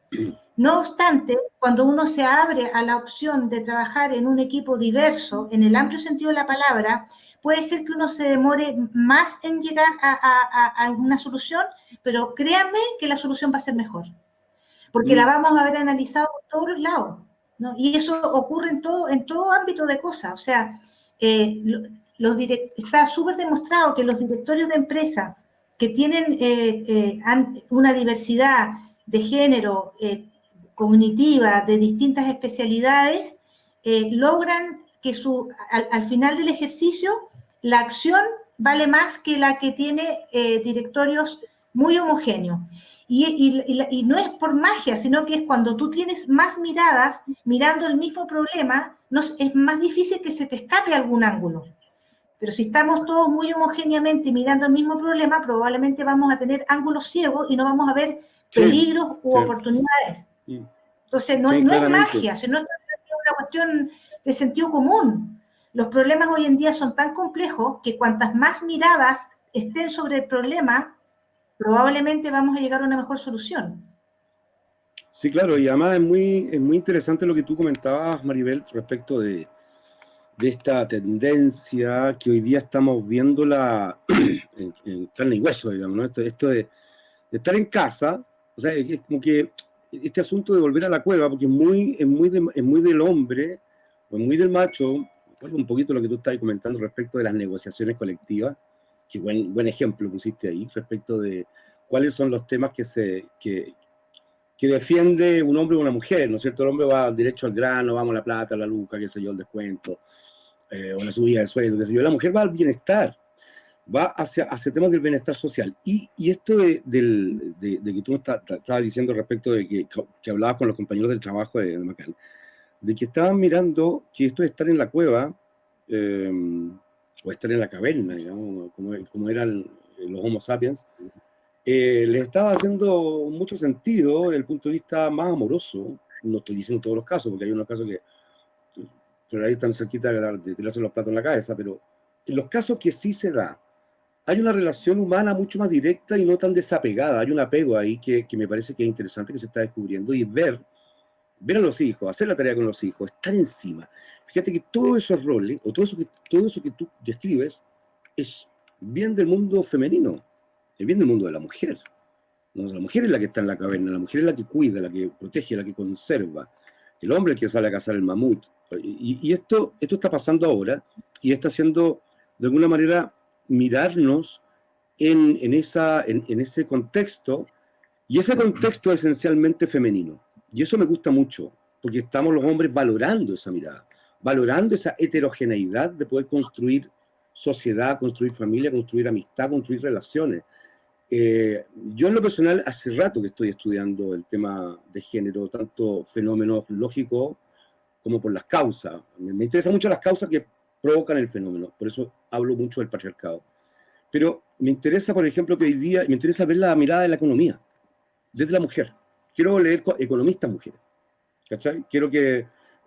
No obstante, cuando uno se abre a la opción de trabajar en un equipo diverso, en el amplio sentido de la palabra, puede ser que uno se demore más en llegar a una solución, pero créanme que la solución va a ser mejor, porque la vamos a haber analizado por todos los lados, ¿no? Y eso ocurre en todo ámbito de cosas. O sea, está súper demostrado que los directorios de empresas que tienen una diversidad de género cognitiva, de distintas especialidades, logran que al final del ejercicio la acción vale más que la que tiene directorios muy homogéneos. Y no es por magia, sino que es cuando tú tienes más miradas mirando el mismo problema, es más difícil que se te escape algún ángulo. Pero si estamos todos muy homogéneamente mirando el mismo problema, probablemente vamos a tener ángulos ciegos y no vamos a ver peligros u oportunidades. Entonces, no, Sí, no es claramente. magia, sino es una cuestión de sentido común. Los problemas hoy en día son tan complejos que cuantas más miradas estén sobre el problema, probablemente vamos a llegar a una mejor solución. Sí, claro, y además es muy interesante lo que tú comentabas, Maribel, respecto de esta tendencia que hoy día estamos viéndola en carne y hueso, digamos, ¿no? Esto de estar en casa, o sea, es como que este asunto de volver a la cueva, porque es muy del hombre, o es muy del macho, vuelvo un poquito a lo que tú estabas comentando respecto de las negociaciones colectivas, que buen ejemplo pusiste ahí, respecto de cuáles son los temas que defiende un hombre o una mujer, ¿no es cierto? El hombre va derecho al grano, vamos a la plata, a la luca, qué sé yo, el descuento, o la subida de sueldo, qué sé yo. La mujer va al bienestar, va hacia temas del bienestar social. Y esto de que tú estabas diciendo respecto de que hablabas con los compañeros del trabajo de Macán, de que estaban mirando que esto de estar en la cueva, o estar en la caverna, digamos, como eran los Homo sapiens, les estaba haciendo mucho sentido desde el punto de vista más amoroso. No estoy diciendo todos los casos, porque hay unos casos que pero ahí están cerquita de tirarse los platos en la cabeza, pero en los casos que sí se da, hay una relación humana mucho más directa y no tan desapegada. Hay un apego ahí que me parece que es interesante que se está descubriendo y ver a los hijos, hacer la tarea con los hijos, estar encima. Fíjate que todos esos roles, o todo eso que tú describes, es bien del mundo femenino, es bien del mundo de la mujer. ¿No? La mujer es la que está en la caverna, la mujer es la que cuida, la que protege, la que conserva. El hombre es el que sale a cazar el mamut. Y esto está pasando ahora y está haciendo, de alguna manera, mirarnos en ese contexto, y ese contexto es esencialmente femenino. Y eso me gusta mucho, porque estamos los hombres valorando esa mirada, valorando esa heterogeneidad de poder construir sociedad, construir familia, construir amistad, construir relaciones. Yo en lo personal hace rato que estoy estudiando el tema de género, tanto fenómenos lógicos como por las causas. Me interesan mucho las causas que provocan el fenómeno, por eso hablo mucho del patriarcado. Pero me interesa, por ejemplo, que hoy día, me interesa ver la mirada de la economía, desde la mujer. Quiero leer economistas mujeres, ¿cachai?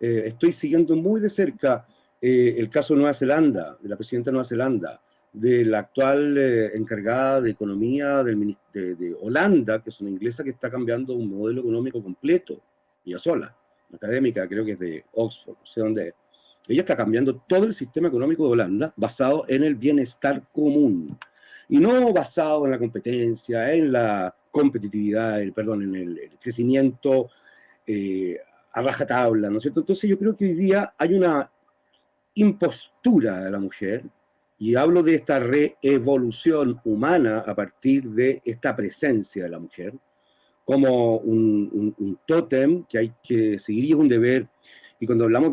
Estoy siguiendo muy de cerca el caso de Nueva Zelanda, de la presidenta de Nueva Zelanda, de la actual encargada de economía de Holanda, que es una inglesa que está cambiando un modelo económico completo, ella sola, académica, creo que es de Oxford, no sé dónde es. Ella está cambiando todo el sistema económico de Holanda basado en el bienestar común y no basado en la competencia, en la competitividad, en el crecimiento a rajatabla, ¿no es cierto? Entonces yo creo que hoy día hay una impostura de la mujer, y hablo de esta reevolución humana a partir de esta presencia de la mujer, como un tótem que hay que seguir y es un deber. Y cuando hablamos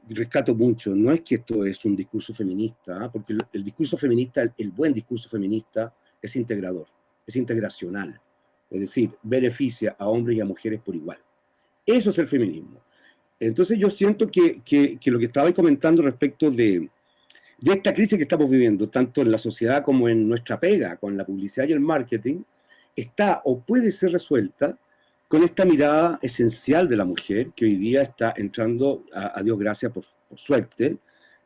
rescato mucho, no es que esto es un discurso feminista, ¿eh? Porque el discurso feminista, el buen discurso feminista, es integrador, es integracional, es decir, beneficia a hombres y a mujeres por igual. Eso es el feminismo. Entonces yo siento que lo que estaba comentando respecto de esta crisis que estamos viviendo, tanto en la sociedad como en nuestra pega, con la publicidad y el marketing, está o puede ser resuelta con esta mirada esencial de la mujer, que hoy día está entrando, a Dios gracias por suerte,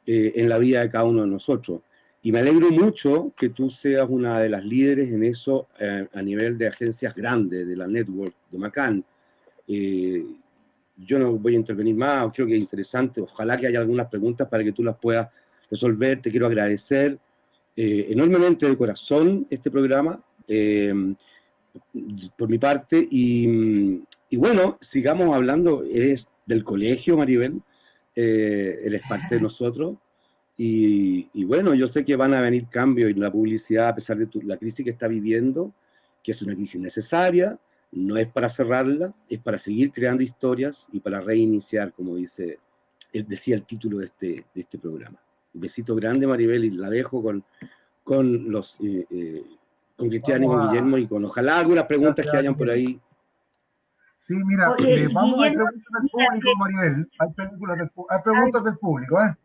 en la vida de cada uno de nosotros. Y me alegro mucho que tú seas una de las líderes en eso a nivel de agencias grandes, de la network de Macán. Yo no voy a intervenir más, creo que es interesante, ojalá que haya algunas preguntas para que tú las puedas resolver. Te quiero agradecer enormemente de corazón este programa, por mi parte, y bueno, sigamos hablando, es del colegio, Maribel, él es parte de nosotros, y bueno, yo sé que van a venir cambios en la publicidad a pesar de la crisis que está viviendo, que es una crisis necesaria, no es para cerrarla, es para seguir creando historias y para reiniciar, como decía el título de este programa. Un besito grande, Maribel, y la dejo con Cristian y con Guillermo, y con ojalá algunas preguntas que hayan por ahí. Sí, mira, Oye, hay Guillermo, preguntas del público, Maribel. Hay preguntas del público, ¿eh?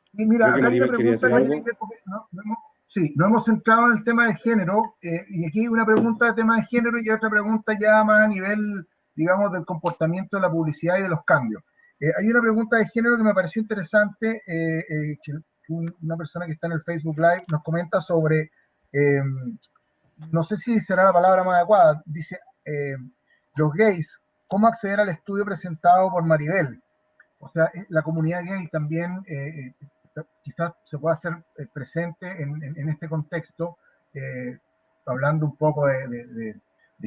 Sí, mira, Creo que acá hay una Maribel quería pregunta decir que algo. tiene que ver, porque Sí, nos hemos centrado en el tema de género, y aquí una pregunta de tema de género y otra pregunta ya más a nivel, digamos, del comportamiento de la publicidad y de los cambios. Hay una pregunta de género que me pareció interesante, que una persona que está en el Facebook Live nos comenta sobre, no sé si será la palabra más adecuada, dice, los gays, ¿cómo acceder al estudio presentado por Maribel? O sea, la comunidad gay también quizás se pueda hacer presente en este contexto, hablando un poco de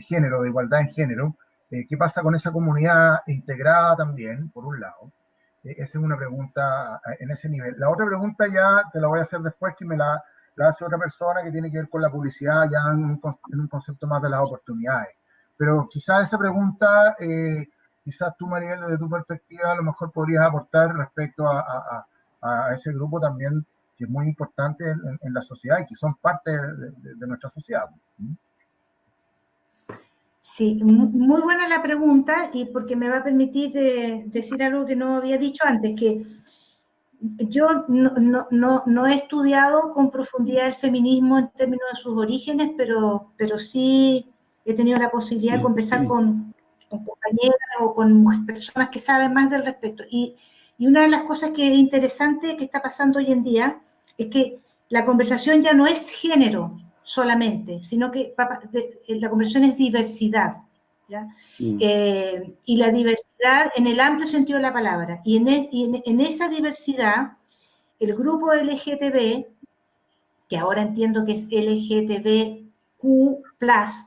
género, de igualdad en género. ¿Qué pasa con esa comunidad integrada también, por un lado? Esa es una pregunta en ese nivel. La otra pregunta ya te la voy a hacer después, que me la hace otra persona, que tiene que ver con la publicidad, ya en un concepto más de las oportunidades. Pero quizás esa pregunta, quizás tú, Maribel, desde tu perspectiva, a lo mejor podrías aportar respecto a ese grupo también, que es muy importante en la sociedad y que son parte de nuestra sociedad. Sí, muy buena la pregunta, y porque me va a permitir decir algo que no había dicho antes, que yo no he estudiado con profundidad el feminismo en términos de sus orígenes, pero sí he tenido la posibilidad de conversar con compañeras o con personas que saben más del respecto. Y una de las cosas que es interesante que está pasando hoy en día es que la conversación ya no es género solamente, sino que la conversación es diversidad, ¿ya? Y la diversidad en el amplio sentido de la palabra. Y en esa diversidad, el grupo LGTB, que ahora entiendo que es LGTBQ+,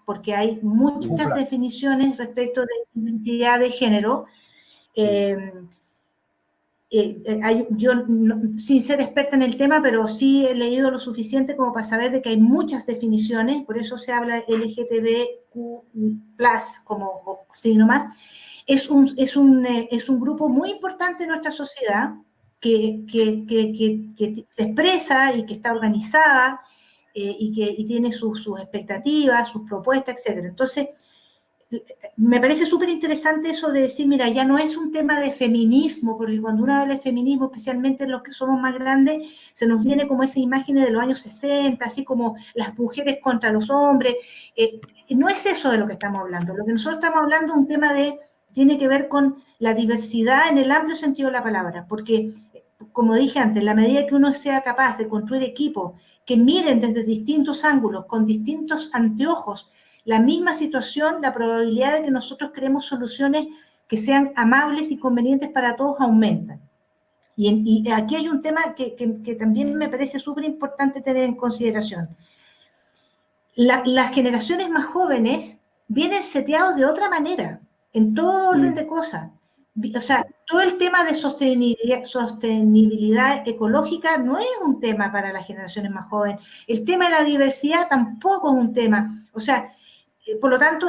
porque hay muchas definiciones respecto de identidad de género. Yo, sin ser experta en el tema, pero sí he leído lo suficiente como para saber de que hay muchas definiciones, por eso se habla de LGTBQ+, como signo más. Es un grupo muy importante en nuestra sociedad que se expresa y que está organizada, y tiene sus expectativas, sus propuestas, etc. Entonces, me parece súper interesante eso de decir, mira, ya no es un tema de feminismo, porque cuando uno habla de feminismo, especialmente los que somos más grandes, se nos viene como esa imagen de los años 60, así como las mujeres contra los hombres. No es eso de lo que estamos hablando. Lo que nosotros estamos hablando es un tema tiene que ver con la diversidad en el amplio sentido de la palabra, porque, como dije antes, en la medida que uno sea capaz de construir equipos que miren desde distintos ángulos, con distintos anteojos, la misma situación, la probabilidad de que nosotros creemos soluciones que sean amables y convenientes para todos aumenta. Y aquí hay un tema que también me parece súper importante tener en consideración. Las generaciones más jóvenes vienen seteados de otra manera, en todo orden de cosas. O sea, todo el tema de sostenibilidad ecológica no es un tema para las generaciones más jóvenes. El tema de la diversidad tampoco es un tema. O sea, por lo tanto,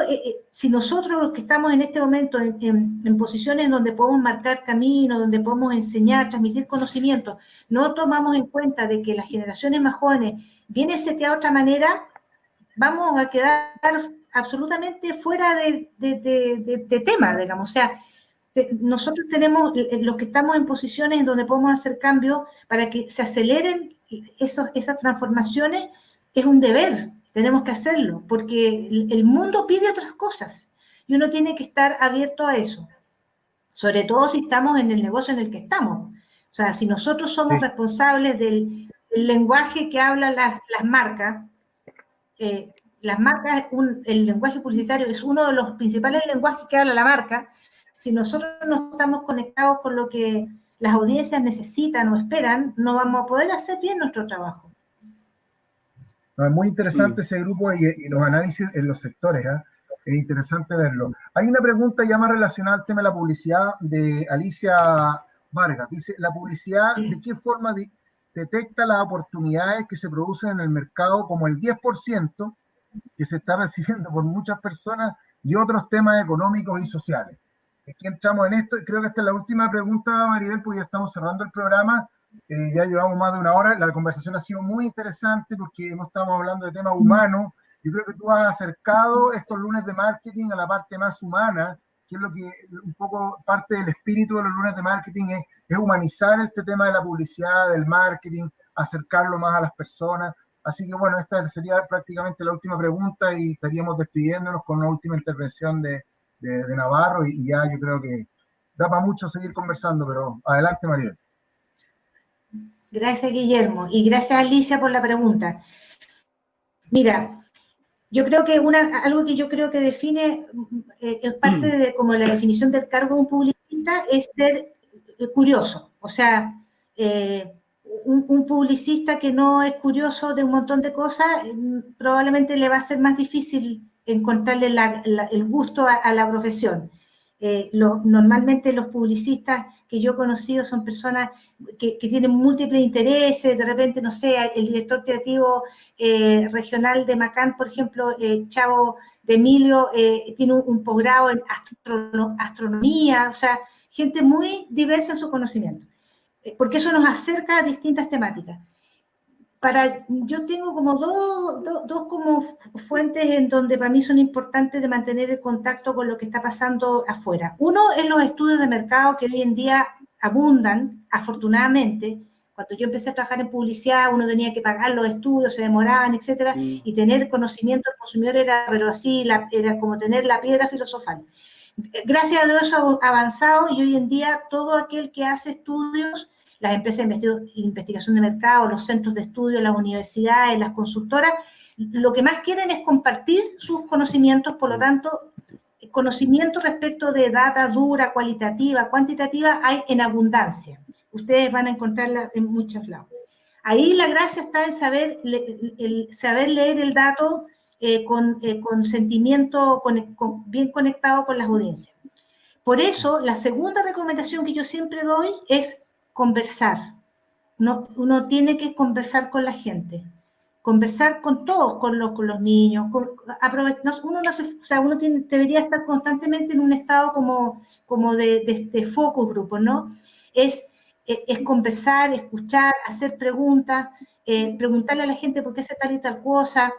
si nosotros los que estamos en este momento en posiciones donde podemos marcar camino, donde podemos enseñar, transmitir conocimiento, no tomamos en cuenta de que las generaciones más jóvenes vienen seteadas de otra manera, vamos a quedar absolutamente fuera de tema, digamos. O sea, nosotros tenemos, los que estamos en posiciones donde podemos hacer cambios para que se aceleren esas transformaciones, es un deber. Tenemos que hacerlo, porque el mundo pide otras cosas y uno tiene que estar abierto a eso, sobre todo si estamos en el negocio en el que estamos. O sea, si nosotros somos responsables del lenguaje que hablan las marcas, el lenguaje publicitario es uno de los principales lenguajes que habla la marca. Si nosotros no estamos conectados con lo que las audiencias necesitan o esperan, no vamos a poder hacer bien nuestro trabajo. No, es muy interesante ese grupo y los análisis en los sectores, ¿eh? Es interesante verlo. Hay una pregunta ya más relacionada al tema de la publicidad de Alicia Vargas. Dice, ¿la publicidad de qué forma detecta las oportunidades que se producen en el mercado, como el 10% que se está recibiendo por muchas personas y otros temas económicos y sociales? Aquí entramos en esto y creo que esta es la última pregunta, Maribel, porque ya estamos cerrando el programa. Ya llevamos más de una hora. La conversación ha sido muy interesante porque estamos hablando de temas humanos. Yo creo que tú has acercado estos lunes de marketing a la parte más humana, que es lo que un poco parte del espíritu de los lunes de marketing, es humanizar este tema de la publicidad, del marketing, acercarlo más a las personas. Así que bueno, esta sería prácticamente la última pregunta y estaríamos despidiéndonos con una última intervención de Navarro y ya yo creo que da para mucho seguir conversando, pero adelante, Maribel. Gracias, Guillermo, y gracias, Alicia, por la pregunta. Mira, yo creo que algo que yo creo que define, es parte de como la definición del cargo de un publicista, es ser curioso. O sea, un publicista que no es curioso de un montón de cosas, probablemente le va a ser más difícil encontrarle el gusto a la profesión. Normalmente los publicistas que yo he conocido son personas que tienen múltiples intereses, de repente, no sé, el director creativo regional de Macán, por ejemplo, Chavo de Emilio, tiene un posgrado en astronomía, o sea, gente muy diversa en su conocimiento, porque eso nos acerca a distintas temáticas. Yo tengo como dos como fuentes en donde para mí son importantes de mantener el contacto con lo que está pasando afuera. Uno es los estudios de mercado que hoy en día abundan, afortunadamente. Cuando yo empecé a trabajar en publicidad, uno tenía que pagar los estudios, se demoraban, etcétera, y tener conocimiento del consumidor era, pero así, era como tener la piedra filosofal. Gracias a Dios eso ha avanzado y hoy en día todo aquel que hace estudios, las empresas de investigación de mercado, los centros de estudio, las universidades, las consultoras, lo que más quieren es compartir sus conocimientos, por lo tanto, conocimiento respecto de data dura, cualitativa, cuantitativa, hay en abundancia. Ustedes van a encontrarla en muchos lados. Ahí la gracia está en saber leer el dato con sentimiento, bien conectado con las audiencias. Por eso, la segunda recomendación que yo siempre doy es conversar. Uno tiene que conversar con la gente, conversar con todos, con los niños. Uno debería estar constantemente en un estado como de focus group, ¿no? Es conversar, escuchar, hacer preguntas, preguntarle a la gente por qué hace tal y tal cosa.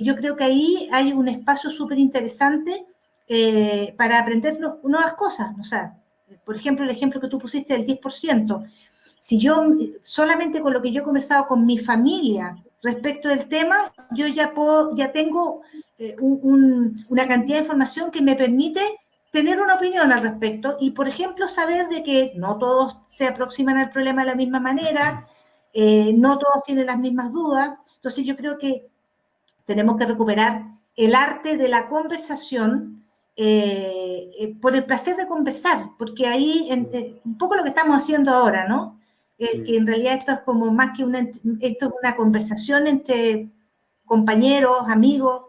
Yo creo que ahí hay un espacio súper interesante para aprender nuevas cosas. O sea, por ejemplo, el ejemplo que tú pusiste del 10%. Si yo, solamente con lo que yo he conversado con mi familia respecto del tema, yo ya tengo una cantidad de información que me permite tener una opinión al respecto y, por ejemplo, saber de que no todos se aproximan al problema de la misma manera, no todos tienen las mismas dudas. Entonces yo creo que tenemos que recuperar el arte de la conversación por el placer de conversar, porque ahí un poco lo que estamos haciendo ahora, ¿no? Que en realidad esto es como más que esto es una conversación entre compañeros, amigos,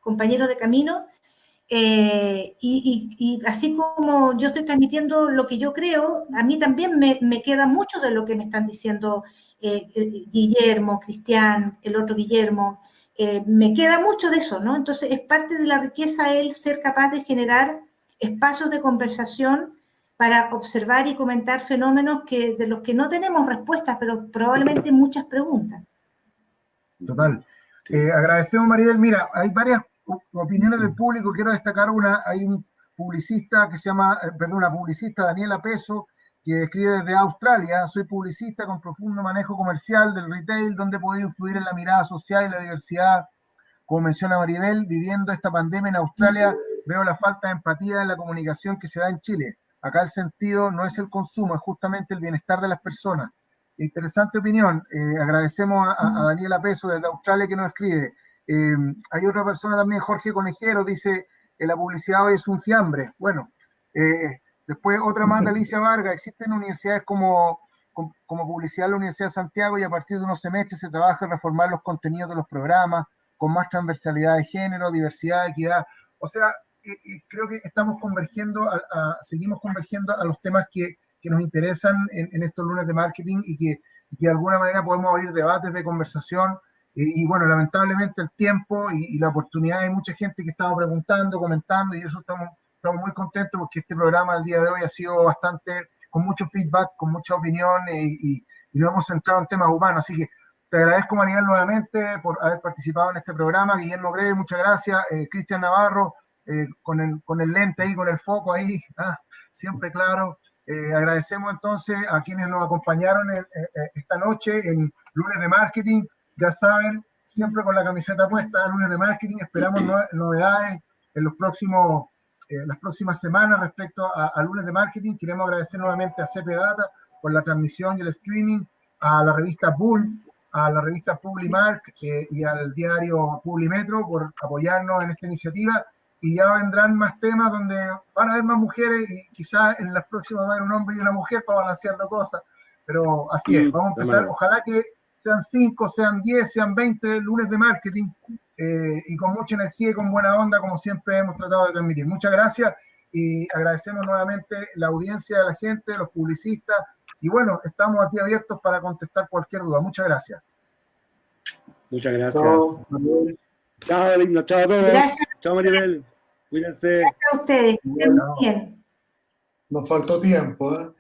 compañeros de camino, y así como yo estoy transmitiendo lo que yo creo, a mí también me queda mucho de lo que me están diciendo Guillermo, Cristian, el otro Guillermo, me queda mucho de eso, ¿no? Entonces es parte de la riqueza el ser capaz de generar espacios de conversación para observar y comentar fenómenos de los que no tenemos respuestas, pero probablemente muchas preguntas. Total. Agradecemos, Maribel. Mira, hay varias opiniones del público. Quiero destacar una. Hay un publicista que se llama, una publicista, Daniela Peso, que escribe desde Australia. Soy publicista con profundo manejo comercial del retail, donde puedo influir en la mirada social y la diversidad. Como menciona Maribel, viviendo esta pandemia en Australia, veo la falta de empatía en la comunicación que se da en Chile. Acá el sentido no es el consumo, es justamente el bienestar de las personas. Interesante opinión. Agradecemos a Daniela Peso desde Australia que nos escribe. Hay otra persona también, Jorge Conejero, dice, la publicidad hoy es un fiambre. Bueno, después otra más de Alicia Vargas. Existen universidades como publicidad en la Universidad de Santiago y a partir de unos semestres se trabaja en reformar los contenidos de los programas con más transversalidad de género, diversidad, equidad. O sea, creo que estamos convergiendo, seguimos convergiendo a los temas que nos interesan en estos lunes de marketing y que de alguna manera podemos abrir debates de conversación. Y bueno, lamentablemente el tiempo y la oportunidad, hay mucha gente que estaba preguntando, comentando, y eso estamos muy contentos porque este programa al día de hoy ha sido bastante, con mucho feedback, con mucha opinión y nos hemos centrado en temas humanos. Así que te agradezco, Maribel, nuevamente por haber participado en este programa. Guillermo Greve, muchas gracias. Cristian Navarro, con el lente ahí, con el foco ahí, siempre claro. Agradecemos entonces a quienes nos acompañaron esta noche en Lunes de Marketing. Ya saben, siempre con la camiseta puesta, Lunes de Marketing. Esperamos novedades en las próximas semanas respecto a Lunes de Marketing. Queremos agradecer nuevamente a CP Data por la transmisión y el streaming, a la revista Bull, a la revista Publimark y al diario Publimetro por apoyarnos en esta iniciativa. Y ya vendrán más temas donde van a haber más mujeres y quizás en las próximas va a haber un hombre y una mujer para balancear la cosa. Pero así es, vamos a empezar. Ojalá que sean 5, sean 10, sean 20 lunes de marketing y con mucha energía y con buena onda, como siempre hemos tratado de transmitir. Muchas gracias y agradecemos nuevamente la audiencia de la gente, los publicistas. Y bueno, estamos aquí abiertos para contestar cualquier duda. Muchas gracias. Muchas gracias. Chao, Chao, lindo. Chao a todos. Gracias. Chao, Maribel. Cuídense. Gracias a ustedes. Que estén muy bien. nos faltó tiempo, ¿eh?